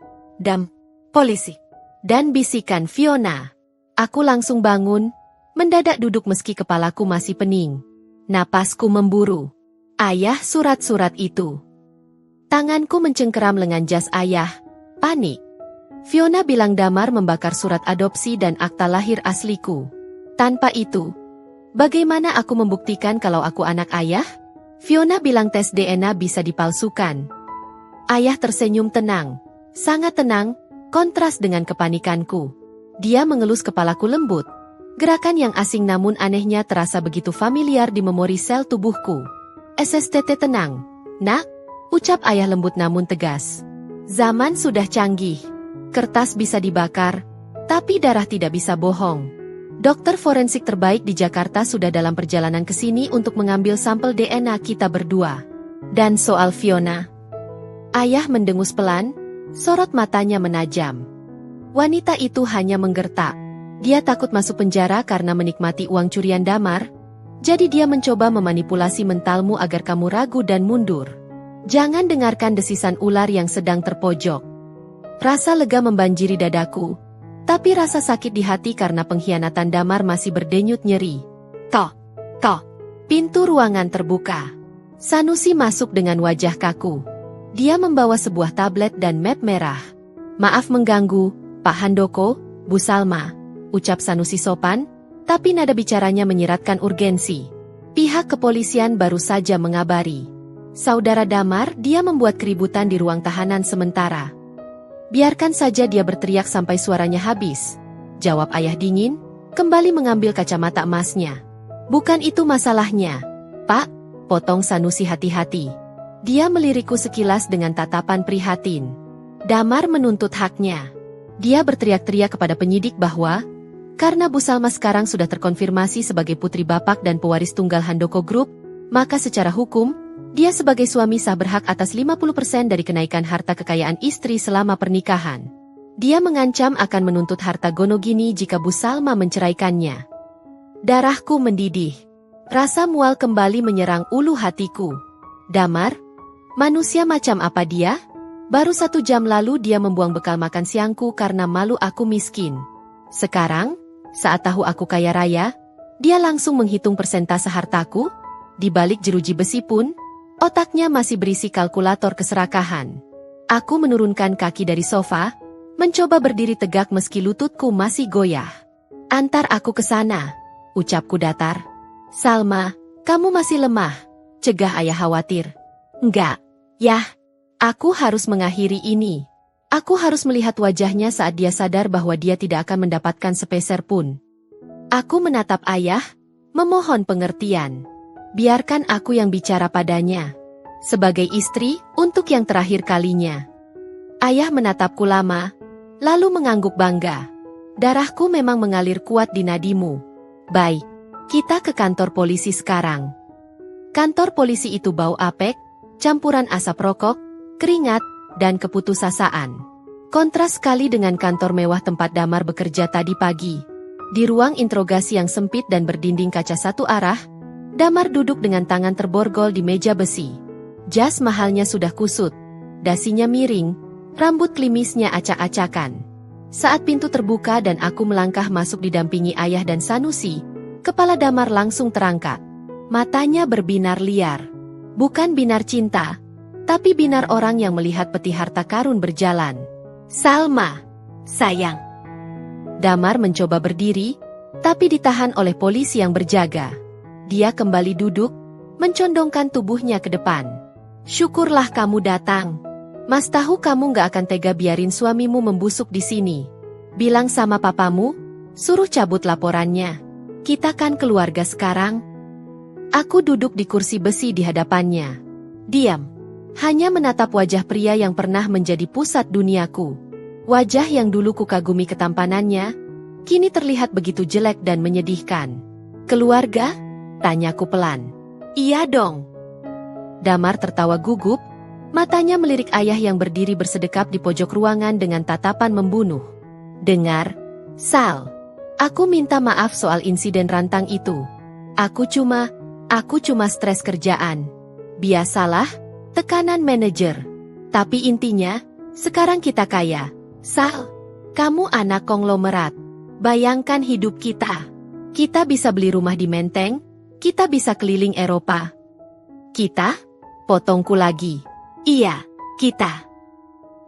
Polisi. Dan bisikan Fiona. Aku langsung bangun, mendadak duduk meski kepalaku masih pening. Napasku memburu. Ayah, surat-surat itu. Tanganku mencengkeram lengan jas ayah. Panik. Fiona bilang Damar membakar surat adopsi dan akta lahir asliku. Tanpa itu, bagaimana aku membuktikan kalau aku anak ayah? Fiona bilang tes DNA bisa dipalsukan. Ayah tersenyum tenang. Sangat tenang, kontras dengan kepanikanku. Dia mengelus kepalaku lembut. Gerakan yang asing namun anehnya terasa begitu familiar di memori sel tubuhku. SSTT tenang. Nak, ucap ayah lembut namun tegas. Zaman sudah canggih. Kertas bisa dibakar, tapi darah tidak bisa bohong. Dokter forensik terbaik di Jakarta sudah dalam perjalanan ke sini untuk mengambil sampel DNA kita berdua. Dan soal Fiona. Ayah mendengus pelan, sorot matanya menajam. Wanita itu hanya menggertak. Dia takut masuk penjara karena menikmati uang curian Damar, jadi dia mencoba memanipulasi mentalmu agar kamu ragu dan mundur. Jangan dengarkan desisan ular yang sedang terpojok. Rasa lega membanjiri dadaku, tapi rasa sakit di hati karena pengkhianatan Damar masih berdenyut nyeri. Toh. Pintu ruangan terbuka. Sanusi masuk dengan wajah kaku. Dia membawa sebuah tablet dan map merah. Maaf mengganggu, Pak Handoko, Bu Salma, ucap Sanusi sopan, tapi nada bicaranya menyiratkan urgensi. Pihak kepolisian baru saja mengabari. Saudara Damar, dia membuat keributan di ruang tahanan sementara. Biarkan saja dia berteriak sampai suaranya habis, jawab ayah dingin, kembali mengambil kacamata emasnya. Bukan itu masalahnya, Pak, potong Sanusi hati-hati. Dia melirikku sekilas dengan tatapan prihatin. Damar menuntut haknya. Dia berteriak-teriak kepada penyidik bahwa, karena Bu Salma sekarang sudah terkonfirmasi sebagai putri bapak dan pewaris tunggal Handoko Group, maka secara hukum, dia sebagai suami sah berhak atas 50% dari kenaikan harta kekayaan istri selama pernikahan. Dia mengancam akan menuntut harta Gonogini jika Bu Salma menceraikannya. Darahku mendidih. Rasa mual kembali menyerang ulu hatiku. Damar? Manusia macam apa dia? Baru 1 jam lalu dia membuang bekal makan siangku karena malu aku miskin. Sekarang, saat tahu aku kaya raya, dia langsung menghitung persentase hartaku. Di balik jeruji besi pun, otaknya masih berisi kalkulator keserakahan. Aku menurunkan kaki dari sofa, mencoba berdiri tegak meski lututku masih goyah. Antar aku ke sana, ucapku datar. Salma, kamu masih lemah, cegah ayah khawatir. Enggak, Yah. Aku harus mengakhiri ini. Aku harus melihat wajahnya saat dia sadar bahwa dia tidak akan mendapatkan sepeser pun. Aku menatap ayah, memohon pengertian. Biarkan aku yang bicara padanya. Sebagai istri, untuk yang terakhir kalinya. Ayah menatapku lama, lalu mengangguk bangga. Darahku memang mengalir kuat di nadimu. Baik, kita ke kantor polisi sekarang. Kantor polisi itu bau apek, campuran asap rokok, keringat, dan keputusasaan. Kontras sekali dengan kantor mewah tempat Damar bekerja tadi pagi. Di ruang interogasi yang sempit dan berdinding kaca satu arah, Damar duduk dengan tangan terborgol di meja besi. Jas mahalnya sudah kusut, dasinya miring, rambut klimisnya acak-acakan. Saat pintu terbuka dan aku melangkah masuk didampingi ayah dan Sanusi, kepala Damar langsung terangkat. Matanya berbinar liar. Bukan binar cinta, tapi binar orang yang melihat peti harta karun berjalan. Salma, sayang. Damar mencoba berdiri, tapi ditahan oleh polisi yang berjaga. Dia kembali duduk, mencondongkan tubuhnya ke depan. Syukurlah kamu datang. Mas tahu kamu gak akan tega biarin suamimu membusuk di sini. Bilang sama papamu, suruh cabut laporannya. Kita kan keluarga sekarang. Aku duduk di kursi besi di hadapannya. Diam. Hanya menatap wajah pria yang pernah menjadi pusat duniaku. Wajah yang dulu kukagumi ketampanannya, kini terlihat begitu jelek dan menyedihkan. Keluarga? Tanyaku pelan. Iya dong. Damar tertawa gugup, matanya melirik ayah yang berdiri bersedekap di pojok ruangan dengan tatapan membunuh. Dengar, Sal. Aku minta maaf soal insiden rantang itu. Aku cuma stres kerjaan. Biasalah. Tekanan manajer. Tapi intinya, sekarang kita kaya. Sal, kamu anak konglomerat. Bayangkan hidup kita. Kita bisa beli rumah di Menteng, kita bisa keliling Eropa. Kita? Potongku lagi. Iya, kita.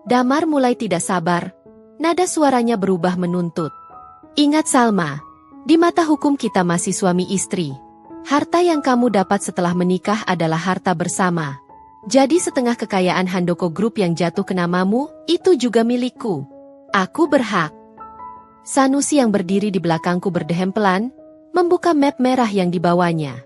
Damar mulai tidak sabar. Nada suaranya berubah menuntut. Ingat Salma, di mata hukum kita masih suami istri. Harta yang kamu dapat setelah menikah adalah harta bersama. Jadi setengah kekayaan Handoko Group yang jatuh ke namamu, itu juga milikku. Aku berhak. Sanusi yang berdiri di belakangku berdehem pelan, membuka map merah yang dibawanya.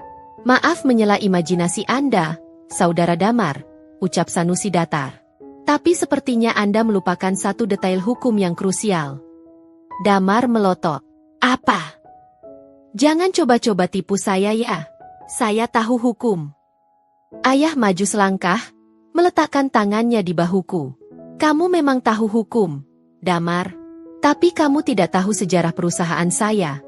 Maaf menyela imajinasi Anda, Saudara Damar, ucap Sanusi datar. Tapi sepertinya Anda melupakan satu detail hukum yang krusial. Damar melotot. Apa? Jangan coba-coba tipu saya ya. Saya tahu hukum. Ayah maju selangkah, meletakkan tangannya di bahuku. Kamu memang tahu hukum, Damar. Tapi kamu tidak tahu sejarah perusahaan saya.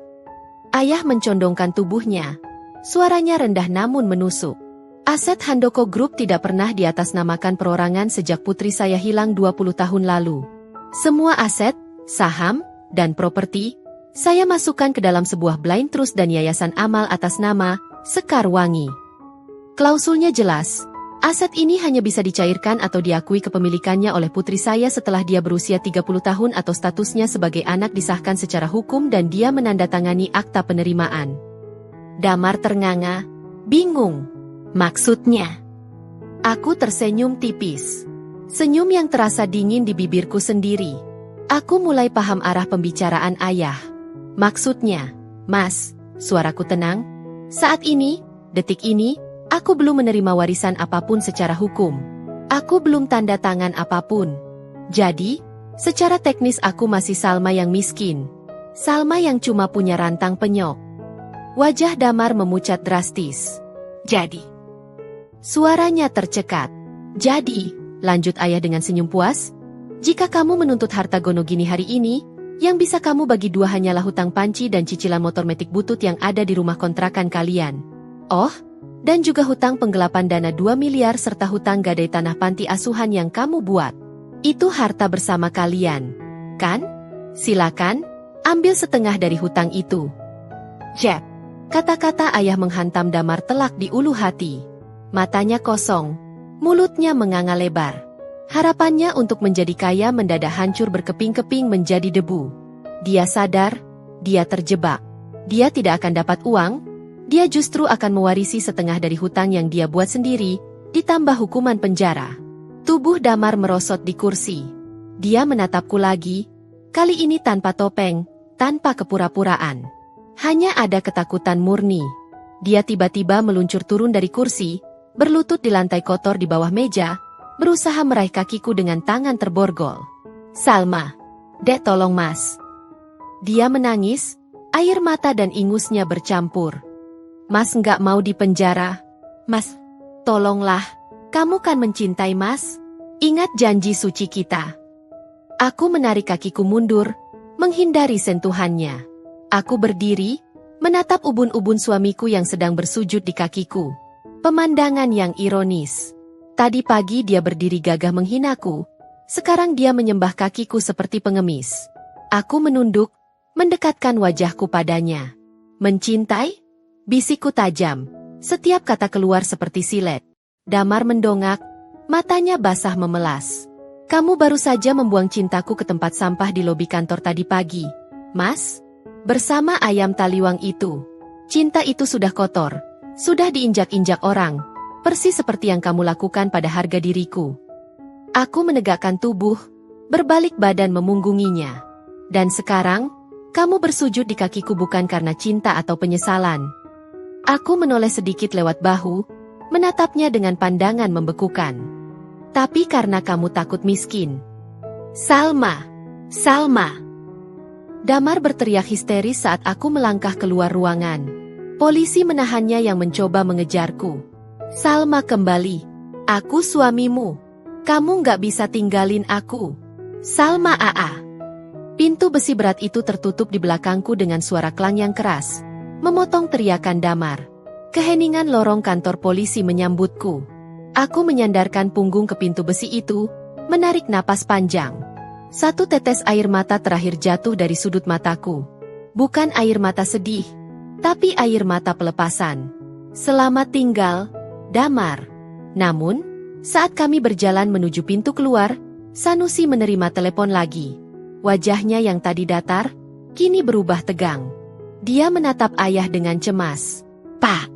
Ayah mencondongkan tubuhnya. Suaranya rendah namun menusuk. Aset Handoko Group tidak pernah diatasnamakan perorangan sejak putri saya hilang 20 tahun lalu. Semua aset, saham, dan properti, saya masukkan ke dalam sebuah blind trust dan yayasan amal atas nama Sekar Wangi. Klausulnya jelas, aset ini hanya bisa dicairkan atau diakui kepemilikannya oleh putri saya setelah dia berusia 30 tahun atau statusnya sebagai anak disahkan secara hukum dan dia menandatangani akta penerimaan. Damar ternganga, bingung. Maksudnya? Aku tersenyum tipis. Senyum yang terasa dingin di bibirku sendiri. Aku mulai paham arah pembicaraan ayah. Maksudnya, Mas, suaraku tenang. Saat ini, detik ini, aku belum menerima warisan apapun secara hukum. Aku belum tanda tangan apapun. Jadi, secara teknis aku masih Salma yang miskin. Salma yang cuma punya rantang penyok. Wajah Damar memucat drastis. Jadi. Suaranya tercekat. Jadi, lanjut ayah dengan senyum puas. Jika kamu menuntut harta Gonogini hari ini, yang bisa kamu bagi dua hanyalah hutang panci dan cicilan motor metik butut yang ada di rumah kontrakan kalian. Oh, dan juga hutang penggelapan dana 2 miliar serta hutang gadai tanah panti asuhan yang kamu buat. Itu harta bersama kalian, kan? Silakan, ambil setengah dari hutang itu. Jep, kata-kata ayah menghantam Damar telak di ulu hati. Matanya kosong, mulutnya menganga lebar. Harapannya untuk menjadi kaya mendadak hancur berkeping-keping menjadi debu. Dia sadar, dia terjebak. Dia tidak akan dapat uang, dia justru akan mewarisi setengah dari hutang yang dia buat sendiri, ditambah hukuman penjara. Tubuh Damar merosot di kursi. Dia menatapku lagi, kali ini tanpa topeng, tanpa kepura-puraan. Hanya ada ketakutan murni. Dia tiba-tiba meluncur turun dari kursi, berlutut di lantai kotor di bawah meja, berusaha meraih kakiku dengan tangan terborgol. Salma, Dek tolong Mas. Dia menangis, air mata dan ingusnya bercampur. Mas nggak mau dipenjara. Mas, tolonglah, kamu kan mencintai Mas. Ingat janji suci kita. Aku menarik kakiku mundur, menghindari sentuhannya. Aku berdiri, menatap ubun-ubun suamiku yang sedang bersujud di kakiku. Pemandangan yang ironis. Tadi pagi dia berdiri gagah menghinaku, sekarang dia menyembah kakiku seperti pengemis. Aku menunduk, mendekatkan wajahku padanya. Mencintai? Bisikku tajam, setiap kata keluar seperti silet. Damar mendongak, matanya basah memelas. Kamu baru saja membuang cintaku ke tempat sampah di lobi kantor tadi pagi, Mas? Bersama ayam taliwang itu. Cinta itu sudah kotor, sudah diinjak-injak orang. Persis seperti yang kamu lakukan pada harga diriku. Aku menegakkan tubuh, berbalik badan memunggunginya. Dan sekarang, kamu bersujud di kakiku bukan karena cinta atau penyesalan. Aku menoleh sedikit lewat bahu, menatapnya dengan pandangan membekukan. Tapi karena kamu takut miskin. Salma! Salma! Damar berteriak histeris saat aku melangkah keluar ruangan. Polisi menahannya yang mencoba mengejarku. Salma kembali. Aku suamimu. Kamu nggak bisa tinggalin aku. Salma AA. Pintu besi berat itu tertutup di belakangku dengan suara klang yang keras, memotong teriakan Damar. Keheningan lorong kantor polisi menyambutku. Aku menyandarkan punggung ke pintu besi itu, menarik napas panjang. Satu tetes air mata terakhir jatuh dari sudut mataku. Bukan air mata sedih, tapi air mata pelepasan. Selamat tinggal, Damar. Namun, saat kami berjalan menuju pintu keluar, Sanusi menerima telepon lagi. Wajahnya yang tadi datar, kini berubah tegang. Dia menatap ayah dengan cemas. "Pak!"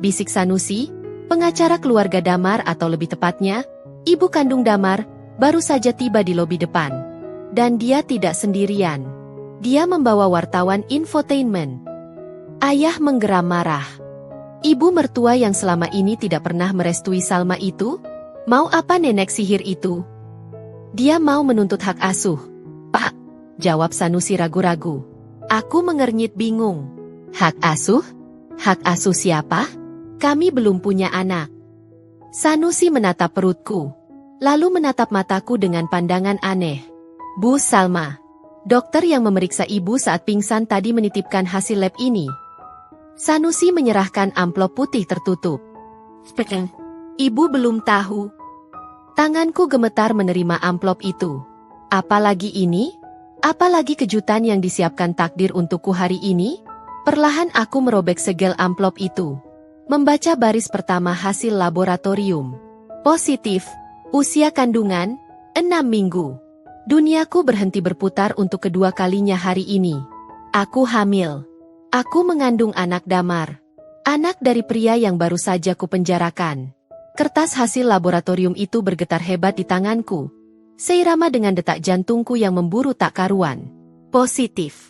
bisik Sanusi, pengacara keluarga Damar atau lebih tepatnya, ibu kandung Damar, baru saja tiba di lobi depan. Dan dia tidak sendirian. Dia membawa wartawan infotainment. Ayah menggeram marah. Ibu mertua yang selama ini tidak pernah merestui Salma itu? Mau apa nenek sihir itu? Dia mau menuntut hak asuh. "Pak," jawab Sanusi ragu-ragu. Aku mengernyit bingung. "Hak asuh? Hak asuh siapa? Kami belum punya anak." Sanusi menatap perutku, lalu menatap mataku dengan pandangan aneh. "Bu Salma, dokter yang memeriksa ibu saat pingsan tadi menitipkan hasil lab ini." Sanusi menyerahkan amplop putih tertutup. "Ibu belum tahu." Tanganku gemetar menerima amplop itu. Apalagi ini? Apalagi kejutan yang disiapkan takdir untukku hari ini? Perlahan aku merobek segel amplop itu. Membaca baris pertama hasil laboratorium. Positif, usia kandungan, 6 minggu. Duniaku berhenti berputar untuk kedua kalinya hari ini. Aku hamil. Aku mengandung anak Damar. Anak dari pria yang baru saja kupenjarakan. Kertas hasil laboratorium itu bergetar hebat di tanganku. Seirama dengan detak jantungku yang memburu tak karuan. Positif.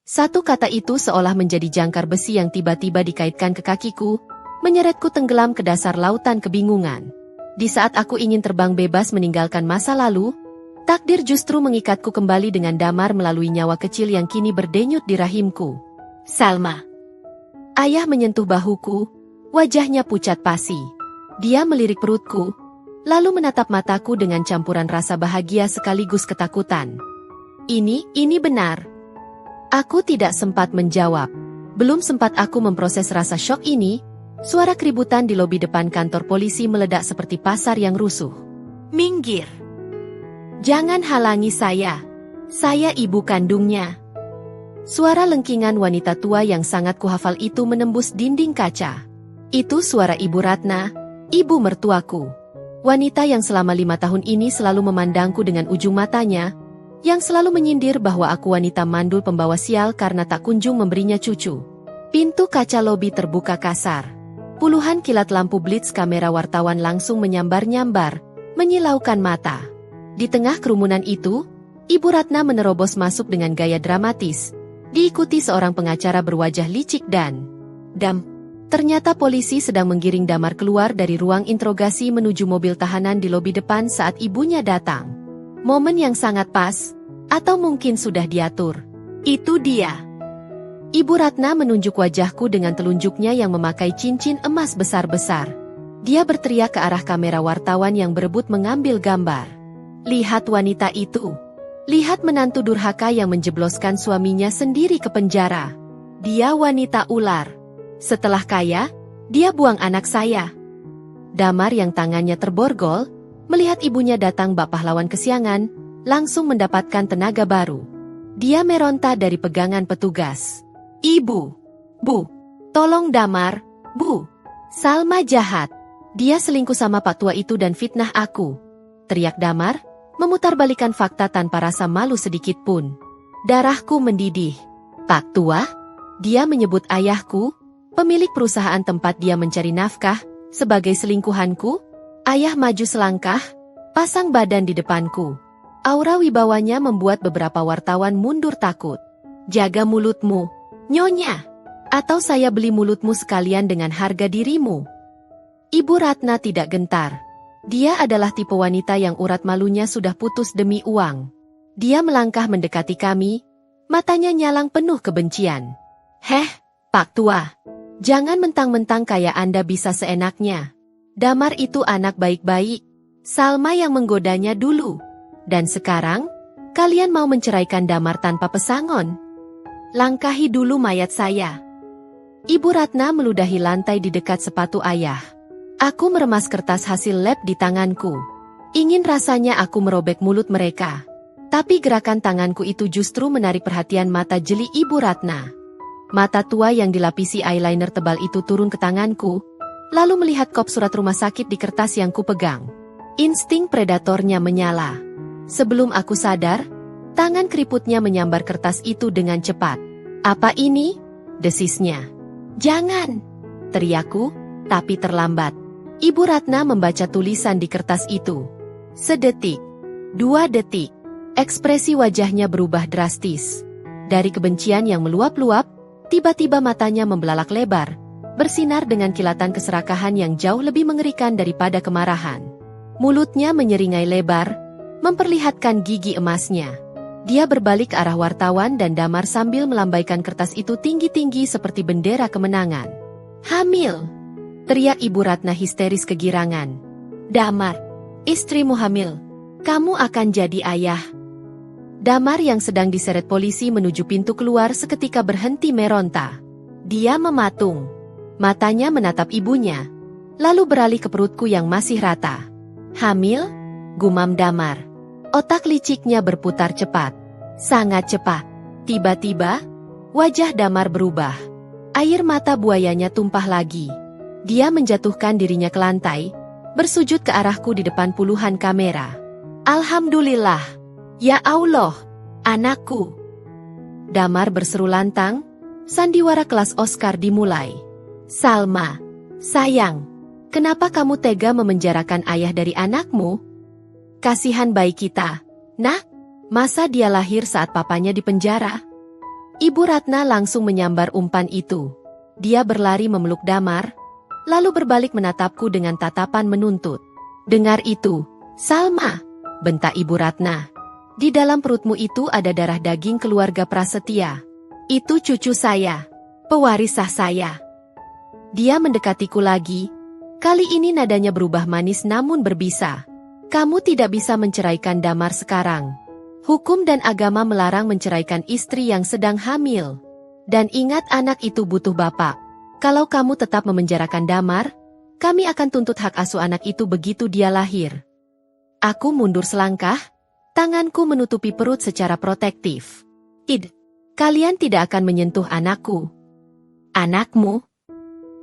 Satu kata itu seolah menjadi jangkar besi yang tiba-tiba dikaitkan ke kakiku, menyeretku tenggelam ke dasar lautan kebingungan. Di saat aku ingin terbang bebas meninggalkan masa lalu, takdir justru mengikatku kembali dengan Damar melalui nyawa kecil yang kini berdenyut di rahimku. "Salma." Ayah menyentuh bahuku, wajahnya pucat pasi. Dia melirik perutku, lalu menatap mataku dengan campuran rasa bahagia sekaligus ketakutan. Ini benar." Aku tidak sempat menjawab. Belum sempat aku memproses rasa syok ini, suara keributan di lobi depan kantor polisi meledak seperti pasar yang rusuh. "Minggir! Jangan halangi saya. Saya ibu kandungnya." Suara lengkingan wanita tua yang sangat kuhafal itu menembus dinding kaca. Itu suara Ibu Ratna, ibu mertuaku. Wanita yang selama 5 tahun ini selalu memandangku dengan ujung matanya, yang selalu menyindir bahwa aku wanita mandul pembawa sial karena tak kunjung memberinya cucu. Pintu kaca lobi terbuka kasar. Puluhan kilat lampu blitz kamera wartawan langsung menyambar-nyambar, menyilaukan mata. Di tengah kerumunan itu, Ibu Ratna menerobos masuk dengan gaya dramatis, diikuti seorang pengacara berwajah licik dan dam. Ternyata polisi sedang menggiring Damar keluar dari ruang interogasi menuju mobil tahanan di lobi depan saat ibunya datang. Momen yang sangat pas, atau mungkin sudah diatur. Itu dia. Ibu Ratna menunjuk wajahku dengan telunjuknya yang memakai cincin emas besar-besar. Dia berteriak ke arah kamera wartawan yang berebut mengambil gambar. "Lihat wanita itu. Lihat menantu durhaka yang menjebloskan suaminya sendiri ke penjara. Dia wanita ular. Setelah kaya, dia buang anak saya." Damar yang tangannya terborgol, melihat ibunya datang bak pahlawan kesiangan, langsung mendapatkan tenaga baru. Dia meronta dari pegangan petugas. "Ibu! Bu! Tolong Damar, Bu! Salma jahat. Dia selingkuh sama Pak Tua itu dan fitnah aku," teriak Damar, memutarbalikan fakta tanpa rasa malu sedikit pun. Darahku mendidih. "Pak Tua?" Dia menyebut ayahku, pemilik perusahaan tempat dia mencari nafkah, sebagai selingkuhanku. Ayah maju selangkah, pasang badan di depanku. Aura wibawanya membuat beberapa wartawan mundur takut. "Jaga mulutmu, Nyonya, atau saya beli mulutmu sekalian dengan harga dirimu." Ibu Ratna tidak gentar. Dia adalah tipe wanita yang urat malunya sudah putus demi uang. Dia melangkah mendekati kami, matanya nyalang penuh kebencian. "Heh, Pak Tua, jangan mentang-mentang kayak Anda bisa seenaknya. Damar itu anak baik-baik. Salma yang menggodanya dulu. Dan sekarang, kalian mau menceraikan Damar tanpa pesangon? Langkahi dulu mayat saya." Ibu Ratna meludahi lantai di dekat sepatu ayah. Aku meremas kertas hasil lab di tanganku. Ingin rasanya aku merobek mulut mereka. Tapi gerakan tanganku itu justru menarik perhatian mata jeli Ibu Ratna. Mata tua yang dilapisi eyeliner tebal itu turun ke tanganku, lalu melihat kop surat rumah sakit di kertas yang kupegang. Insting predatornya menyala. Sebelum aku sadar, tangan keriputnya menyambar kertas itu dengan cepat. "Apa ini?" desisnya. "Jangan!" teriakku, tapi terlambat. Ibu Ratna membaca tulisan di kertas itu. Sedetik, 2 detik, ekspresi wajahnya berubah drastis. Dari kebencian yang meluap-luap, tiba-tiba matanya membelalak lebar, bersinar dengan kilatan keserakahan yang jauh lebih mengerikan daripada kemarahan. Mulutnya menyeringai lebar, memperlihatkan gigi emasnya. Dia berbalik ke arah wartawan dan Damar sambil melambaikan kertas itu tinggi-tinggi seperti bendera kemenangan. "Hamil!" teriak Ibu Ratna histeris kegirangan. "Damar, istrimu hamil. Kamu akan jadi ayah." Damar yang sedang diseret polisi menuju pintu keluar seketika berhenti meronta. Dia mematung. Matanya menatap ibunya, lalu beralih ke perutku yang masih rata. "Hamil?" gumam Damar. Otak liciknya berputar cepat. Sangat cepat. Tiba-tiba, wajah Damar berubah. Air mata buayanya tumpah lagi. Dia menjatuhkan dirinya ke lantai, bersujud ke arahku di depan puluhan kamera. "Alhamdulillah! Ya Allah, anakku!" Damar berseru lantang, sandiwara kelas Oscar dimulai. "Salma, sayang, kenapa kamu tega memenjarakan ayah dari anakmu? Kasihan bayi kita, nak, masa dia lahir saat papanya di penjara?" Ibu Ratna langsung menyambar umpan itu. Dia berlari memeluk Damar, lalu berbalik menatapku dengan tatapan menuntut. "Dengar itu, Salma!" bentak Ibu Ratna. "Di dalam perutmu itu ada darah daging keluarga Prasetya. Itu cucu saya, pewaris sah saya." Dia mendekatiku lagi. Kali ini nadanya berubah manis namun berbisa. "Kamu tidak bisa menceraikan Damar sekarang. Hukum dan agama melarang menceraikan istri yang sedang hamil. Dan ingat, anak itu butuh bapak. Kalau kamu tetap memenjarakan Damar, kami akan tuntut hak asuh anak itu begitu dia lahir." Aku mundur selangkah, tanganku menutupi perut secara protektif. Kalian tidak akan menyentuh anakku." "Anakmu?"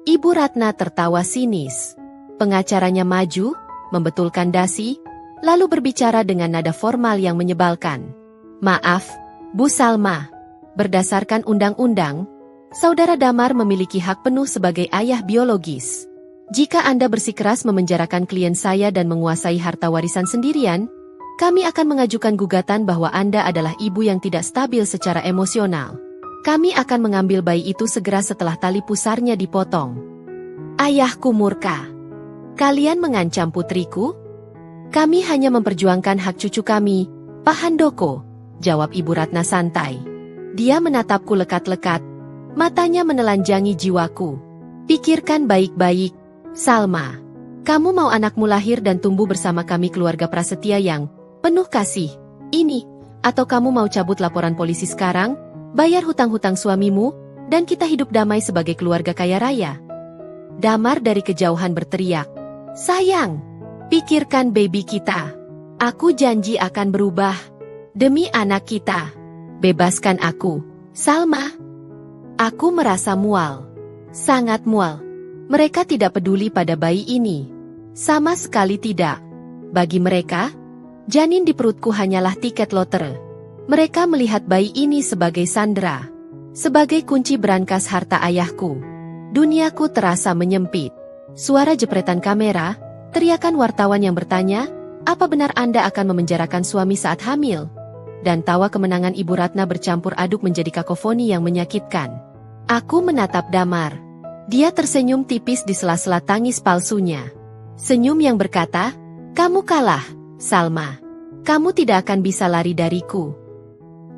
Ibu Ratna tertawa sinis. Pengacaranya maju, membetulkan dasi, lalu berbicara dengan nada formal yang menyebalkan. "Maaf, Bu Salma. Berdasarkan undang-undang, Saudara Damar memiliki hak penuh sebagai ayah biologis. Jika Anda bersikeras memenjarakan klien saya dan menguasai harta warisan sendirian, kami akan mengajukan gugatan bahwa Anda adalah ibu yang tidak stabil secara emosional. Kami akan mengambil bayi itu segera setelah tali pusarnya dipotong." "Ayahku murka. Kalian mengancam putriku?" "Kami hanya memperjuangkan hak cucu kami, Pak Handoko," jawab Ibu Ratna santai. Dia menatapku lekat-lekat, matanya menelanjangi jiwaku. "Pikirkan baik-baik, Salma. Kamu mau anakmu lahir dan tumbuh bersama kami keluarga Prasetya yang penuh kasih ini, atau kamu mau cabut laporan polisi sekarang, bayar hutang-hutang suamimu, dan kita hidup damai sebagai keluarga kaya raya?" Damar dari kejauhan berteriak, "Sayang, pikirkan baby kita. Aku janji akan berubah. Demi anak kita. Bebaskan aku, Salma." Aku merasa mual. Sangat mual. Mereka tidak peduli pada bayi ini. Sama sekali tidak. Bagi mereka, janin di perutku hanyalah tiket lotre. Mereka melihat bayi ini sebagai sandera. Sebagai kunci brankas harta ayahku. Duniaku terasa menyempit. Suara jepretan kamera, teriakan wartawan yang bertanya, "Apa benar Anda akan memenjarakan suami saat hamil?" Dan tawa kemenangan Ibu Ratna bercampur aduk menjadi kakofoni yang menyakitkan. Aku menatap Damar. Dia tersenyum tipis di sela-sela tangis palsunya. Senyum yang berkata, "Kamu kalah, Salma. Kamu tidak akan bisa lari dariku."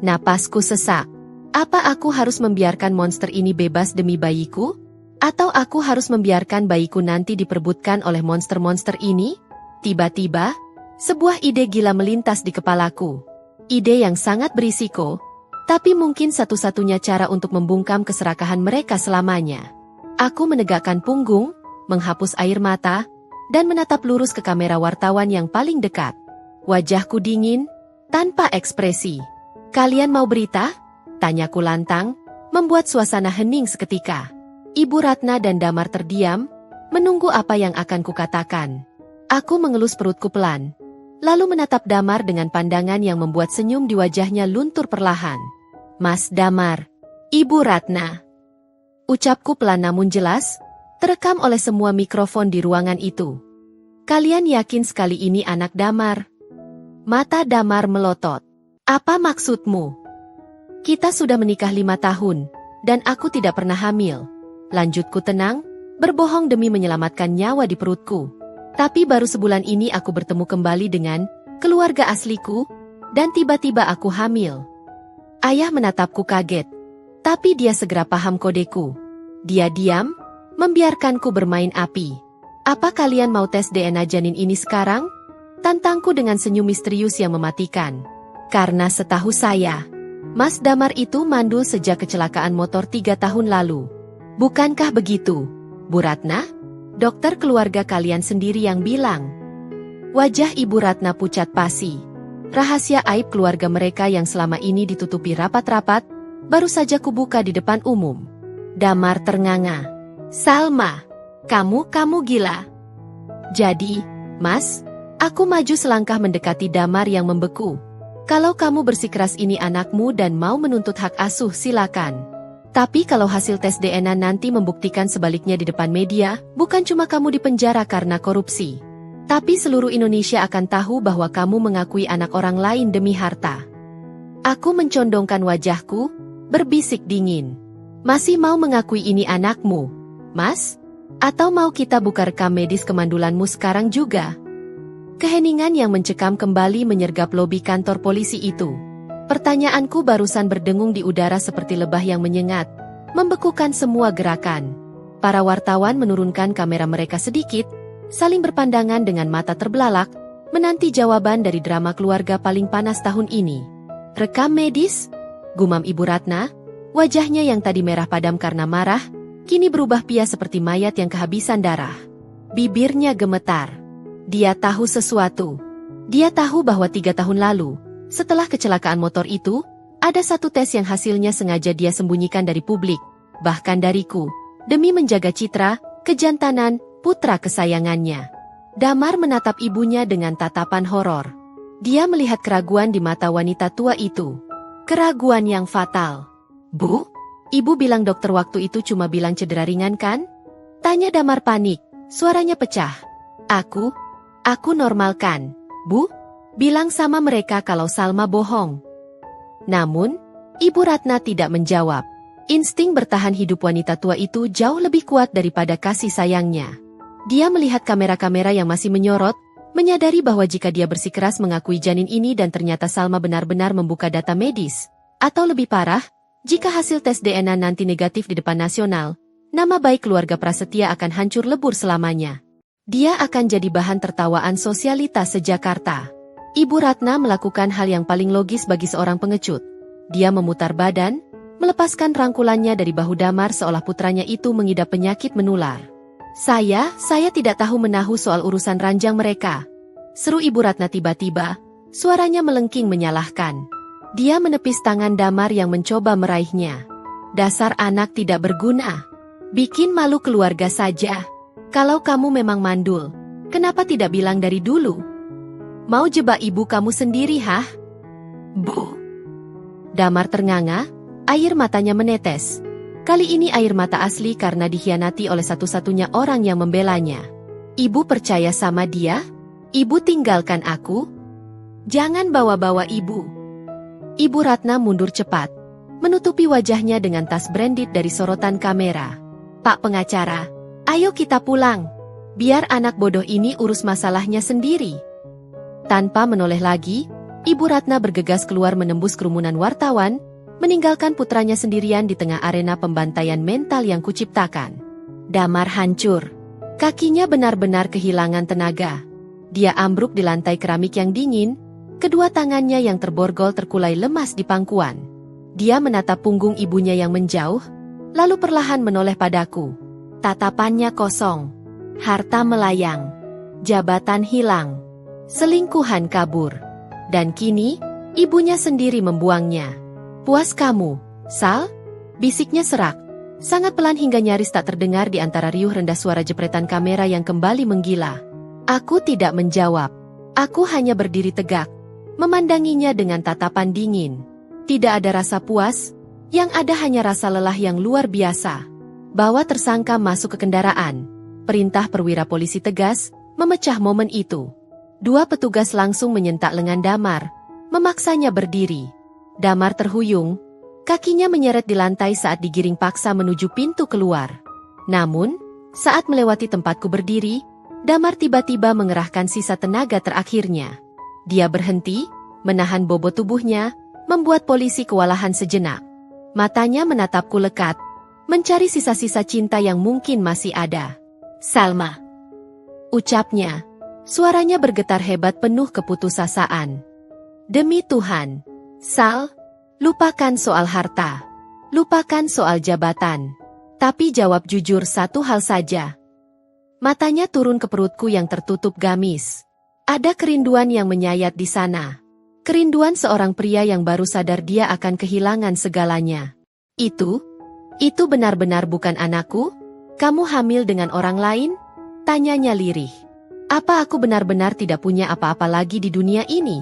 Napasku sesak. Apa aku harus membiarkan monster ini bebas demi bayiku? Atau aku harus membiarkan bayiku nanti diperebutkan oleh monster-monster ini? Tiba-tiba, sebuah ide gila melintas di kepalaku. Ide yang sangat berisiko, tapi mungkin satu-satunya cara untuk membungkam keserakahan mereka selamanya. Aku menegakkan punggung, menghapus air mata, dan menatap lurus ke kamera wartawan yang paling dekat. Wajahku dingin, tanpa ekspresi. Kalian mau berita? Tanyaku lantang, membuat suasana hening seketika. Ibu Ratna dan Damar terdiam, menunggu apa yang akan kukatakan. Aku mengelus perutku pelan, lalu menatap Damar dengan pandangan yang membuat senyum di wajahnya luntur perlahan. Mas Damar, Ibu Ratna. Ucapku pelan namun jelas, terekam oleh semua mikrofon di ruangan itu. Kalian yakin sekali ini anak Damar? Mata Damar melotot. Apa maksudmu? Kita sudah menikah 5 tahun, dan aku tidak pernah hamil. Lanjutku tenang, berbohong demi menyelamatkan nyawa di perutku. Tapi baru sebulan ini aku bertemu kembali dengan keluarga asliku, dan tiba-tiba aku hamil. Ayah menatapku kaget, tapi dia segera paham kodeku. Dia diam, membiarkanku bermain api. Apa kalian mau tes DNA janin ini sekarang? Tantangku dengan senyum misterius yang mematikan. Karena setahu saya, Mas Damar itu mandul sejak kecelakaan motor 3 tahun lalu. Bukankah begitu, Bu Ratna? Dokter keluarga kalian sendiri yang bilang. Wajah Ibu Ratna pucat pasi. Rahasia aib keluarga mereka yang selama ini ditutupi rapat-rapat, baru saja kubuka di depan umum. Damar ternganga. Salma, kamu gila. Jadi, Mas, aku maju selangkah mendekati Damar yang membeku. Kalau kamu bersikeras ini anakmu dan mau menuntut hak asuh silakan. Tapi kalau hasil tes DNA nanti membuktikan sebaliknya di depan media, bukan cuma kamu dipenjara karena korupsi. Tapi seluruh Indonesia akan tahu bahwa kamu mengakui anak orang lain demi harta. Aku mencondongkan wajahku, berbisik dingin. Masih mau mengakui ini anakmu, Mas? Atau mau kita buka rekam medis kemandulanmu sekarang juga? Keheningan yang mencekam kembali menyergap lobi kantor polisi itu. Pertanyaanku barusan berdengung di udara seperti lebah yang menyengat, membekukan semua gerakan. Para wartawan menurunkan kamera mereka sedikit, saling berpandangan dengan mata terbelalak, menanti jawaban dari drama keluarga paling panas tahun ini. Rekam medis? Gumam Ibu Ratna, wajahnya yang tadi merah padam karena marah, kini berubah pias seperti mayat yang kehabisan darah. Bibirnya gemetar. Dia tahu sesuatu. Dia tahu bahwa 3 tahun lalu, setelah kecelakaan motor itu, ada satu tes yang hasilnya sengaja dia sembunyikan dari publik, bahkan dariku, demi menjaga citra, kejantanan, putra kesayangannya. Damar menatap ibunya dengan tatapan horor. Dia melihat keraguan di mata wanita tua itu. Keraguan yang fatal. Bu? Ibu bilang dokter waktu itu cuma bilang cedera ringan kan? Tanya Damar panik, suaranya pecah. Aku normal kan, Bu? Bilang sama mereka kalau Salma bohong. Namun, Ibu Ratna tidak menjawab. Insting bertahan hidup wanita tua itu jauh lebih kuat daripada kasih sayangnya. Dia melihat kamera-kamera yang masih menyorot, menyadari bahwa jika dia bersikeras mengakui janin ini dan ternyata Salma benar-benar membuka data medis, atau lebih parah, jika hasil tes DNA nanti negatif di depan nasional, nama baik keluarga Prasetya akan hancur lebur selamanya. Dia akan jadi bahan tertawaan sosialitas se-Jakarta. Ibu Ratna melakukan hal yang paling logis bagi seorang pengecut. Dia memutar badan, melepaskan rangkulannya dari bahu Damar seolah putranya itu mengidap penyakit menular. Saya tidak tahu menahu soal urusan ranjang mereka. Seru Ibu Ratna tiba-tiba, suaranya melengking menyalahkan. Dia menepis tangan Damar yang mencoba meraihnya. Dasar anak tidak berguna. Bikin malu keluarga saja. Kalau kamu memang mandul, kenapa tidak bilang dari dulu? Mau jebak ibu kamu sendiri, hah? Bu. Damar ternganga, air matanya menetes. Kali ini air mata asli karena dikhianati oleh satu-satunya orang yang membelanya. Ibu percaya sama dia? Ibu tinggalkan aku? Jangan bawa-bawa ibu. Ibu Ratna mundur cepat, menutupi wajahnya dengan tas branded dari sorotan kamera. Pak pengacara, ayo kita pulang. Biar anak bodoh ini urus masalahnya sendiri. Tanpa menoleh lagi, Ibu Ratna bergegas keluar menembus kerumunan wartawan, meninggalkan putranya sendirian di tengah arena pembantaian mental yang kuciptakan. Damar hancur. Kakinya benar-benar kehilangan tenaga. Dia ambruk di lantai keramik yang dingin, kedua tangannya yang terborgol terkulai lemas di pangkuan. Dia menatap punggung ibunya yang menjauh, lalu perlahan menoleh padaku. Tatapannya kosong. Harta melayang. Jabatan hilang. Selingkuhan kabur. Dan kini, Ibunya sendiri membuangnya. Puas kamu, Sal? Bisiknya serak. Sangat pelan hingga nyaris tak terdengar di antara riuh rendah suara jepretan kamera yang kembali menggila. Aku tidak menjawab. Aku hanya berdiri tegak, memandanginya dengan tatapan dingin. Tidak ada rasa puas, yang ada hanya rasa lelah yang luar biasa. Bawa tersangka masuk ke kendaraan. Perintah perwira polisi tegas, memecah momen itu. Dua petugas langsung menyentak lengan Damar, memaksanya berdiri. Damar terhuyung, kakinya menyeret di lantai saat digiring paksa menuju pintu keluar. Namun, saat melewati tempatku berdiri, Damar tiba-tiba mengerahkan sisa tenaga terakhirnya. Dia berhenti, menahan bobot tubuhnya, membuat polisi kewalahan sejenak. Matanya menatapku lekat, mencari sisa-sisa cinta yang mungkin masih ada. Salma, ucapnya. Suaranya bergetar hebat penuh keputusasaan. Demi Tuhan, Sal, lupakan soal harta. Lupakan soal jabatan. Tapi jawab jujur satu hal saja. Matanya turun ke perutku yang tertutup gamis. Ada kerinduan yang menyayat di sana. Kerinduan seorang pria yang baru sadar dia akan kehilangan segalanya. Itu benar-benar bukan anakku? Kamu hamil dengan orang lain? Tanyanya lirih. Apa aku benar-benar tidak punya apa-apa lagi di dunia ini?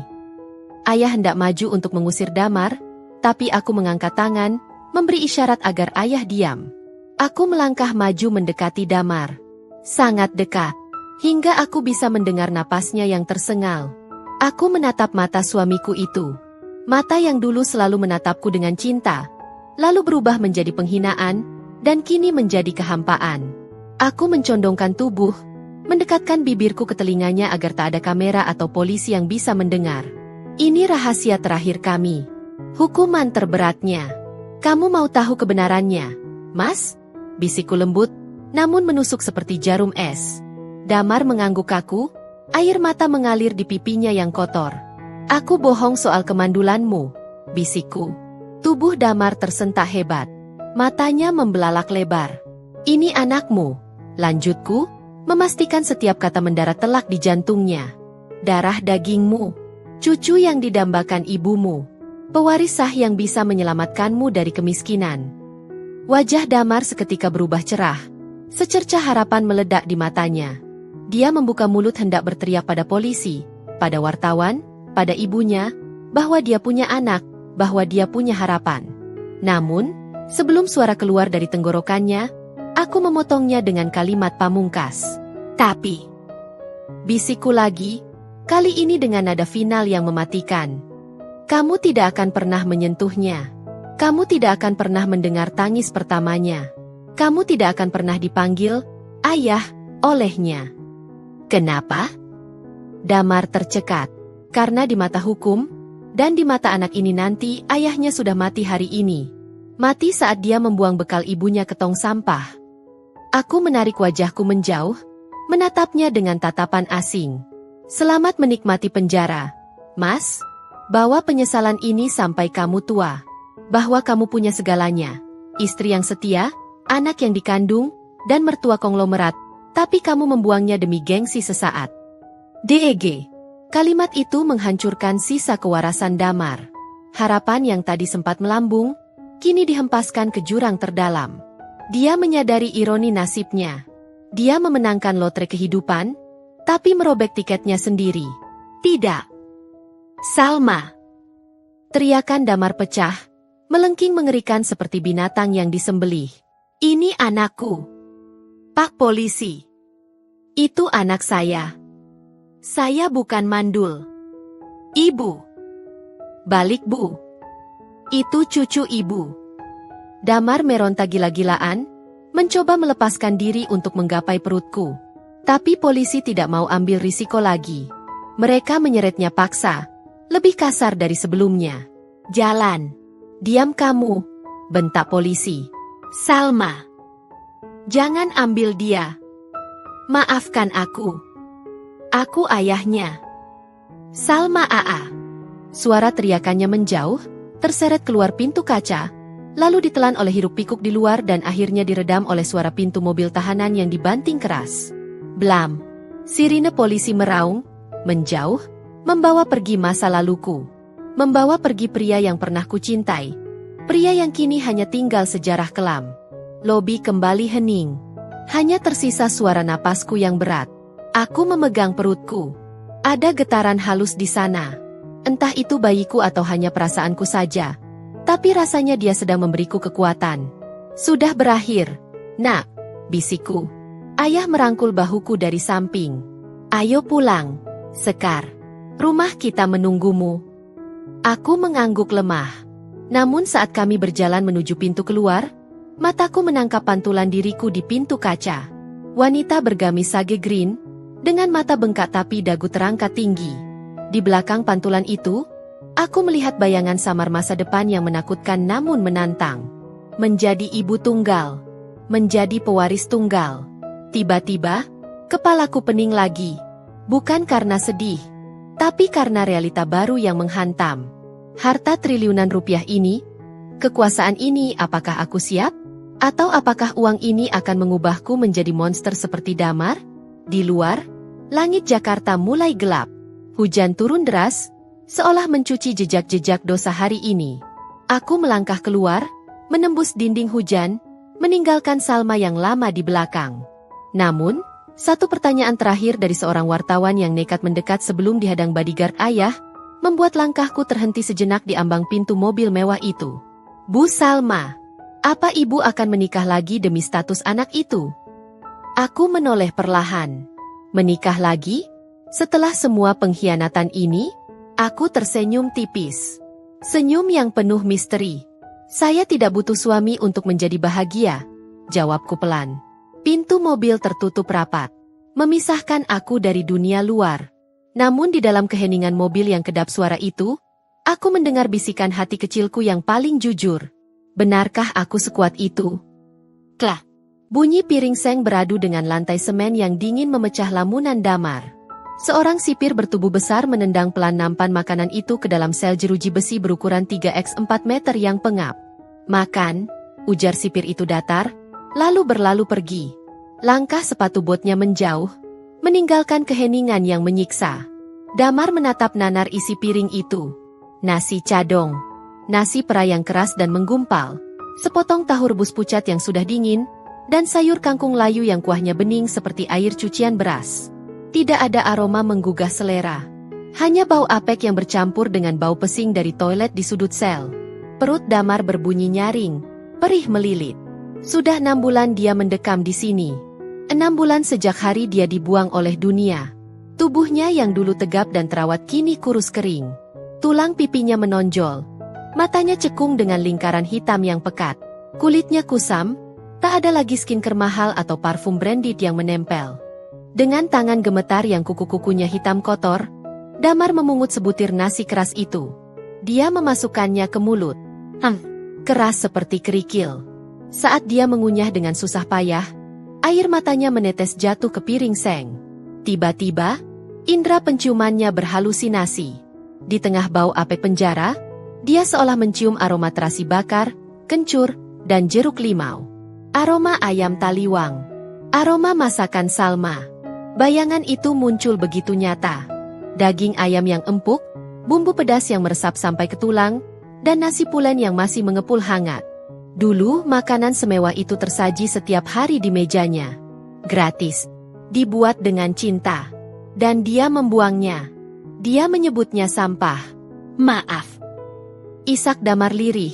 Ayah hendak maju untuk mengusir Damar, tapi aku mengangkat tangan, memberi isyarat agar ayah diam. Aku melangkah maju mendekati Damar. Sangat dekat, hingga aku bisa mendengar napasnya yang tersengal. Aku menatap mata suamiku itu. Mata yang dulu selalu menatapku dengan cinta, lalu berubah menjadi penghinaan, dan kini menjadi kehampaan. Aku mencondongkan tubuh, mendekatkan bibirku ke telinganya agar tak ada kamera atau polisi yang bisa mendengar. Ini rahasia terakhir kami. Hukuman terberatnya. Kamu mau tahu kebenarannya, Mas? Bisikku lembut, namun menusuk seperti jarum es. Damar mengangguk kaku, air mata mengalir di pipinya yang kotor. Aku bohong soal kemandulanmu, bisikku. Tubuh Damar tersentak hebat. Matanya membelalak lebar. Ini anakmu, lanjutku, memastikan setiap kata mendarat telak di jantungnya. Darah dagingmu, cucu yang didambakan ibumu, pewaris sah yang bisa menyelamatkanmu dari kemiskinan. Wajah Damar seketika berubah cerah. Secercah harapan meledak di matanya. Dia membuka mulut hendak berteriak pada polisi, pada wartawan, pada ibunya, bahwa dia punya anak, bahwa dia punya harapan. Namun, sebelum suara keluar dari tenggorokannya, aku memotongnya dengan kalimat pamungkas. Tapi, bisikku lagi, kali ini dengan nada final yang mematikan. Kamu tidak akan pernah menyentuhnya. Kamu tidak akan pernah mendengar tangis pertamanya. Kamu tidak akan pernah dipanggil ayah olehnya. Kenapa? Damar tercekat. Karena di mata hukum, dan di mata anak ini nanti ayahnya sudah mati hari ini. Mati saat dia membuang bekal ibunya ke tong sampah. Aku menarik wajahku menjauh, menatapnya dengan tatapan asing. Selamat menikmati penjara, Mas. Bawa penyesalan ini sampai kamu tua. Bahwa kamu punya segalanya. Istri yang setia, anak yang dikandung, dan mertua konglomerat. Tapi kamu membuangnya demi gengsi sesaat. DEG. Kalimat itu menghancurkan sisa kewarasan Damar. Harapan yang tadi sempat melambung, kini dihempaskan ke jurang terdalam. Dia menyadari ironi nasibnya. Dia memenangkan lotre kehidupan, tapi merobek tiketnya sendiri. Tidak. Salma. Teriakan Damar pecah, melengking mengerikan seperti binatang yang disembelih. Ini anakku. Pak Polisi. Itu anak saya. Saya bukan mandul. Ibu. Balik, Bu. Itu cucu ibu. Damar meronta gila-gilaan, mencoba melepaskan diri untuk menggapai perutku. Tapi polisi tidak mau ambil risiko lagi. Mereka menyeretnya paksa, lebih kasar dari sebelumnya. Jalan. Diam kamu, bentak polisi. Salma. Jangan ambil dia. Maafkan aku. Aku ayahnya. Salma AA. Suara teriakannya menjauh, terseret keluar pintu kaca, lalu ditelan oleh hiruk-pikuk di luar dan akhirnya diredam oleh suara pintu mobil tahanan yang dibanting keras. Blam. Sirine polisi meraung, menjauh, membawa pergi masa laluku. Membawa pergi pria yang pernah kucintai. Pria yang kini hanya tinggal sejarah kelam. Lobi kembali hening. Hanya tersisa suara napasku yang berat. Aku memegang perutku. Ada getaran halus di sana. Entah itu bayiku atau hanya perasaanku saja. Tapi rasanya dia sedang memberiku kekuatan. Sudah berakhir. Nak, bisikku. Ayah merangkul bahuku dari samping. Ayo pulang, Sekar. Rumah kita menunggumu. Aku mengangguk lemah. Namun saat kami berjalan menuju pintu keluar, mataku menangkap pantulan diriku di pintu kaca. Wanita bergamis sage green, dengan mata bengkak tapi dagu terangkat tinggi. Di belakang pantulan itu, aku melihat bayangan samar masa depan yang menakutkan namun menantang. Menjadi ibu tunggal. Menjadi pewaris tunggal. Tiba-tiba, kepalaku pening lagi. Bukan karena sedih, tapi karena realita baru yang menghantam. Harta triliunan rupiah ini, kekuasaan ini, apakah aku siap? Atau apakah uang ini akan mengubahku menjadi monster seperti Damar? Di luar, langit Jakarta mulai gelap. Hujan turun deras, seolah mencuci jejak-jejak dosa hari ini. Aku melangkah keluar, menembus dinding hujan, meninggalkan Salma yang lama di belakang. Namun, satu pertanyaan terakhir dari seorang wartawan yang nekat mendekat sebelum dihadang bodyguard ayah, membuat langkahku terhenti sejenak di ambang pintu mobil mewah itu. Bu Salma, apa ibu akan menikah lagi demi status anak itu? Aku menoleh perlahan. Menikah lagi? Setelah semua pengkhianatan ini, aku tersenyum tipis. Senyum yang penuh misteri. Saya tidak butuh suami untuk menjadi bahagia, jawabku pelan. Pintu mobil tertutup rapat, memisahkan aku dari dunia luar. Namun di dalam keheningan mobil yang kedap suara itu, aku mendengar bisikan hati kecilku yang paling jujur. Benarkah aku sekuat itu? Klah! Bunyi piring seng beradu dengan lantai semen yang dingin memecah lamunan Damar. Seorang sipir bertubuh besar menendang pelan nampan makanan itu ke dalam sel jeruji besi berukuran 3x4 meter yang pengap. Makan, ujar sipir itu datar, lalu berlalu pergi. Langkah sepatu botnya menjauh, meninggalkan keheningan yang menyiksa. Damar menatap nanar isi piring itu. Nasi cadong. Nasi perai yang keras dan menggumpal. Sepotong tahu rebus pucat yang sudah dingin, dan sayur kangkung layu yang kuahnya bening seperti air cucian beras. Tidak ada aroma menggugah selera. Hanya bau apek yang bercampur dengan bau pesing dari toilet di sudut sel. Perut Damar berbunyi nyaring, perih melilit. Sudah 6 bulan dia mendekam di sini. 6 bulan sejak hari dia dibuang oleh dunia. Tubuhnya yang dulu tegap dan terawat kini kurus kering. Tulang pipinya menonjol. Matanya cekung dengan lingkaran hitam yang pekat. Kulitnya kusam, tak ada lagi skincare mahal atau parfum branded yang menempel. Dengan tangan gemetar yang kuku-kukunya hitam kotor, Damar memungut sebutir nasi keras itu. Dia memasukkannya ke mulut. Keras seperti kerikil. Saat dia mengunyah dengan susah payah, air matanya menetes jatuh ke piring seng. Tiba-tiba, indera penciumannya berhalusinasi. Di tengah bau apek penjara, dia seolah mencium aroma terasi bakar, kencur, dan jeruk limau. Aroma ayam taliwang. Aroma masakan Salma. Bayangan itu muncul begitu nyata. Daging ayam yang empuk, bumbu pedas yang meresap sampai ke tulang, dan nasi pulen yang masih mengepul hangat. Dulu makanan semewah itu tersaji setiap hari di mejanya. Gratis. Dibuat dengan cinta. Dan dia membuangnya. Dia menyebutnya sampah. Maaf. Isak Damar lirih.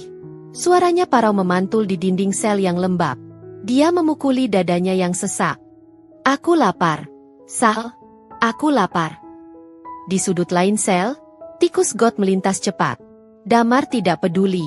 Suaranya parau memantul di dinding sel yang lembab. Dia memukuli dadanya yang sesak. Aku lapar. Sal, aku lapar. Di sudut lain sel, tikus got melintas cepat. Damar tidak peduli.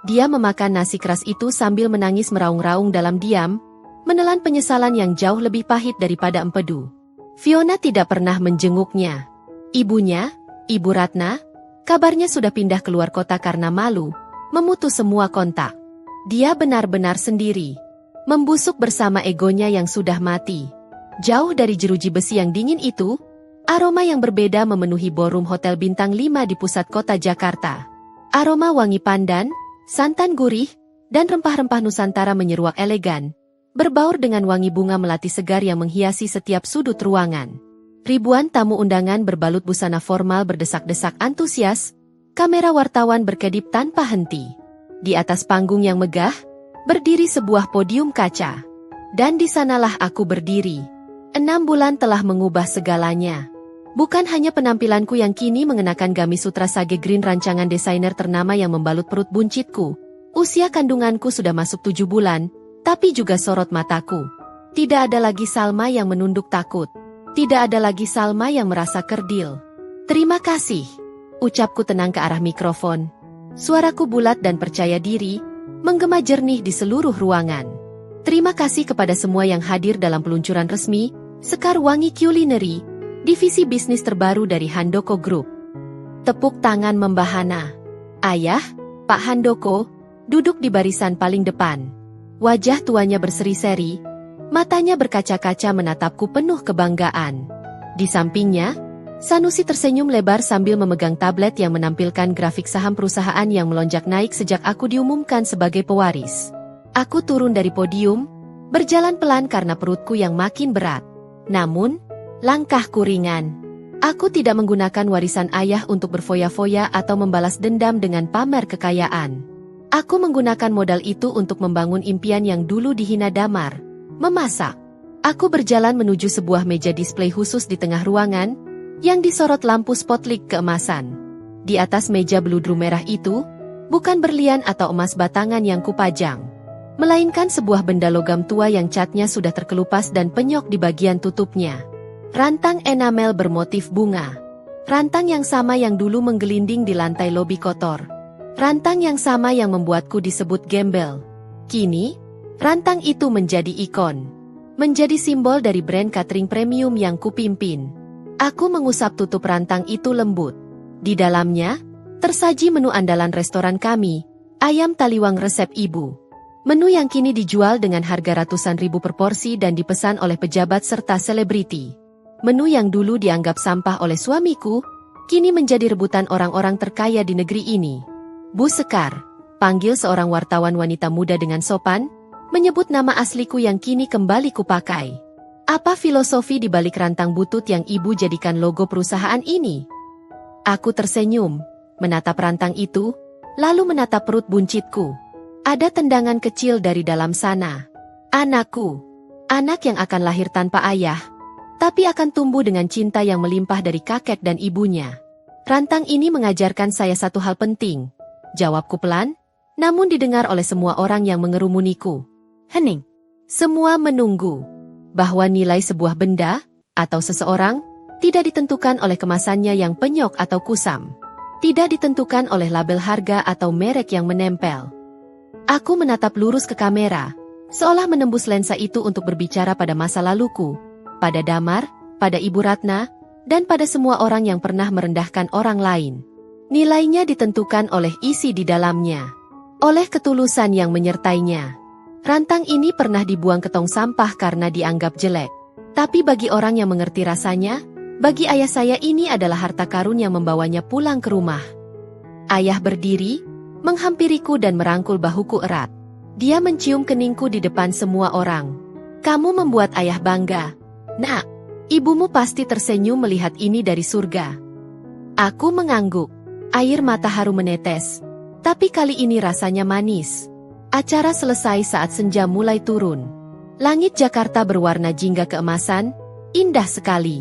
Dia memakan nasi keras itu sambil menangis meraung-raung dalam diam, menelan penyesalan yang jauh lebih pahit daripada empedu. Fiona tidak pernah menjenguknya. Ibunya, Ibu Ratna, kabarnya sudah pindah keluar kota karena malu, memutus semua kontak. Dia benar-benar sendiri, membusuk bersama egonya yang sudah mati. Jauh dari jeruji besi yang dingin itu, aroma yang berbeda memenuhi ballroom hotel bintang 5 di pusat kota Jakarta. Aroma wangi pandan, santan gurih, dan rempah-rempah Nusantara menyeruak elegan, berbaur dengan wangi bunga melati segar yang menghiasi setiap sudut ruangan. Ribuan tamu undangan berbalut busana formal berdesak-desak antusias, kamera wartawan berkedip tanpa henti. Di atas panggung yang megah, berdiri sebuah podium kaca. Dan di sanalah aku berdiri. 6 bulan telah mengubah segalanya. Bukan hanya penampilanku yang kini mengenakan gamis sutra Sage Green rancangan desainer ternama yang membalut perut buncitku. Usia kandunganku sudah masuk 7 bulan, tapi juga sorot mataku. Tidak ada lagi Salma yang menunduk takut. Tidak ada lagi Salma yang merasa kerdil. Terima kasih, ucapku tenang ke arah mikrofon. Suaraku bulat dan percaya diri, menggema jernih di seluruh ruangan. Terima kasih kepada semua yang hadir dalam peluncuran resmi, Sekar Wangi Culinary, divisi bisnis terbaru dari Handoko Group. Tepuk tangan membahana. Ayah, Pak Handoko, duduk di barisan paling depan. Wajah tuanya berseri-seri, matanya berkaca-kaca menatapku penuh kebanggaan. Di sampingnya, Sanusi tersenyum lebar sambil memegang tablet yang menampilkan grafik saham perusahaan yang melonjak naik sejak aku diumumkan sebagai pewaris. Aku turun dari podium, berjalan pelan karena perutku yang makin berat. Namun, langkahku ringan. Aku tidak menggunakan warisan ayah untuk berfoya-foya atau membalas dendam dengan pamer kekayaan. Aku menggunakan modal itu untuk membangun impian yang dulu dihina damar, memasak. Aku berjalan menuju sebuah meja display khusus di tengah ruangan, yang disorot lampu spotlight keemasan. Di atas meja beludru merah itu, bukan berlian atau emas batangan yang kupajang, melainkan sebuah benda logam tua yang catnya sudah terkelupas dan penyok di bagian tutupnya. Rantang enamel bermotif bunga. Rantang yang sama yang dulu menggelinding di lantai lobi kotor. Rantang yang sama yang membuatku disebut gembel. Kini, rantang itu menjadi ikon. Menjadi simbol dari brand catering premium yang kupimpin. Aku mengusap tutup rantang itu lembut. Di dalamnya, tersaji menu andalan restoran kami, ayam taliwang resep ibu. Menu yang kini dijual dengan harga ratusan ribu per porsi dan dipesan oleh pejabat serta selebriti. Menu yang dulu dianggap sampah oleh suamiku, kini menjadi rebutan orang-orang terkaya di negeri ini. Bu Sekar, panggil seorang wartawan wanita muda dengan sopan, menyebut nama asliku yang kini kembali kupakai. Apa filosofi di balik rantang butut yang ibu jadikan logo perusahaan ini? Aku tersenyum, menatap rantang itu, lalu menatap perut buncitku. Ada tendangan kecil dari dalam sana. Anakku, anak yang akan lahir tanpa ayah, tapi akan tumbuh dengan cinta yang melimpah dari kakek dan ibunya. Rantang ini mengajarkan saya satu hal penting. Jawabku pelan, namun didengar oleh semua orang yang mengerumuniku. Hening. Semua menunggu. Bahwa nilai sebuah benda, atau seseorang, tidak ditentukan oleh kemasannya yang penyok atau kusam. Tidak ditentukan oleh label harga atau merek yang menempel. Aku menatap lurus ke kamera, seolah menembus lensa itu untuk berbicara pada masa laluku, pada Damar, pada Ibu Ratna, dan pada semua orang yang pernah merendahkan orang lain. Nilainya ditentukan oleh isi di dalamnya, oleh ketulusan yang menyertainya. Rantang ini pernah dibuang ke tong sampah karena dianggap jelek. Tapi bagi orang yang mengerti rasanya, bagi ayah saya ini adalah harta karun yang membawanya pulang ke rumah. Ayah berdiri, menghampiriku dan merangkul bahuku erat. Dia mencium keningku di depan semua orang. Kamu membuat ayah bangga. Nak, ibumu pasti tersenyum melihat ini dari surga. Aku mengangguk. Air mata haru menetes. Tapi kali ini rasanya manis. Acara selesai saat senja mulai turun. Langit Jakarta berwarna jingga keemasan, indah sekali.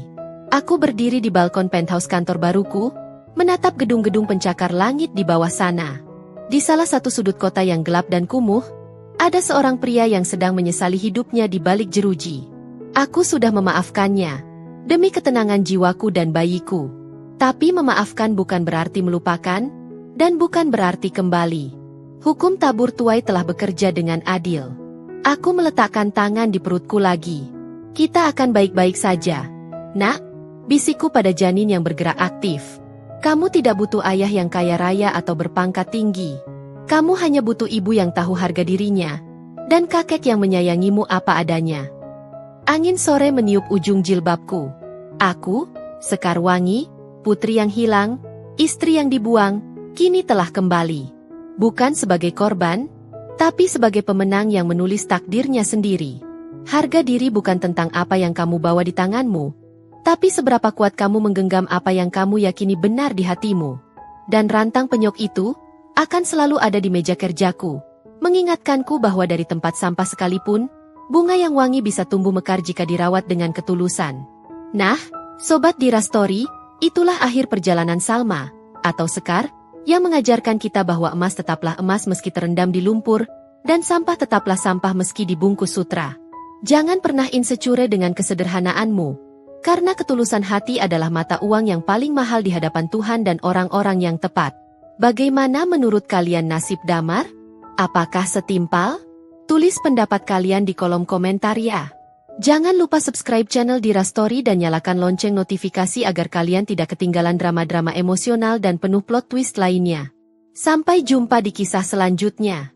Aku berdiri di balkon penthouse kantor baruku, menatap gedung-gedung pencakar langit di bawah sana. Di salah satu sudut kota yang gelap dan kumuh, ada seorang pria yang sedang menyesali hidupnya di balik jeruji. Aku sudah memaafkannya, demi ketenangan jiwaku dan bayiku. Tapi memaafkan bukan berarti melupakan, dan bukan berarti kembali. Hukum tabur tuai telah bekerja dengan adil. Aku meletakkan tangan di perutku lagi. Kita akan baik-baik saja. Nak, bisikku pada janin yang bergerak aktif. Kamu tidak butuh ayah yang kaya raya atau berpangkat tinggi. Kamu hanya butuh ibu yang tahu harga dirinya, dan kakek yang menyayangimu apa adanya. Angin sore meniup ujung jilbabku. Aku, Sekar Wangi, putri yang hilang, istri yang dibuang, kini telah kembali. Bukan sebagai korban, tapi sebagai pemenang yang menulis takdirnya sendiri. Harga diri bukan tentang apa yang kamu bawa di tanganmu, tapi seberapa kuat kamu menggenggam apa yang kamu yakini benar di hatimu. Dan rantang penyok itu akan selalu ada di meja kerjaku, mengingatkanku bahwa dari tempat sampah sekalipun, bunga yang wangi bisa tumbuh mekar jika dirawat dengan ketulusan. Nah, Sobat Dira Story, itulah akhir perjalanan Salma, atau Sekar, yang mengajarkan kita bahwa emas tetaplah emas meski terendam di lumpur, dan sampah tetaplah sampah meski dibungkus sutra. Jangan pernah insecure dengan kesederhanaanmu, karena ketulusan hati adalah mata uang yang paling mahal di hadapan Tuhan dan orang-orang yang tepat. Bagaimana menurut kalian nasib Damar? Apakah setimpal? Tulis pendapat kalian di kolom komentar ya. Jangan lupa subscribe channel Dira Story dan nyalakan lonceng notifikasi agar kalian tidak ketinggalan drama-drama emosional dan penuh plot twist lainnya. Sampai jumpa di kisah selanjutnya.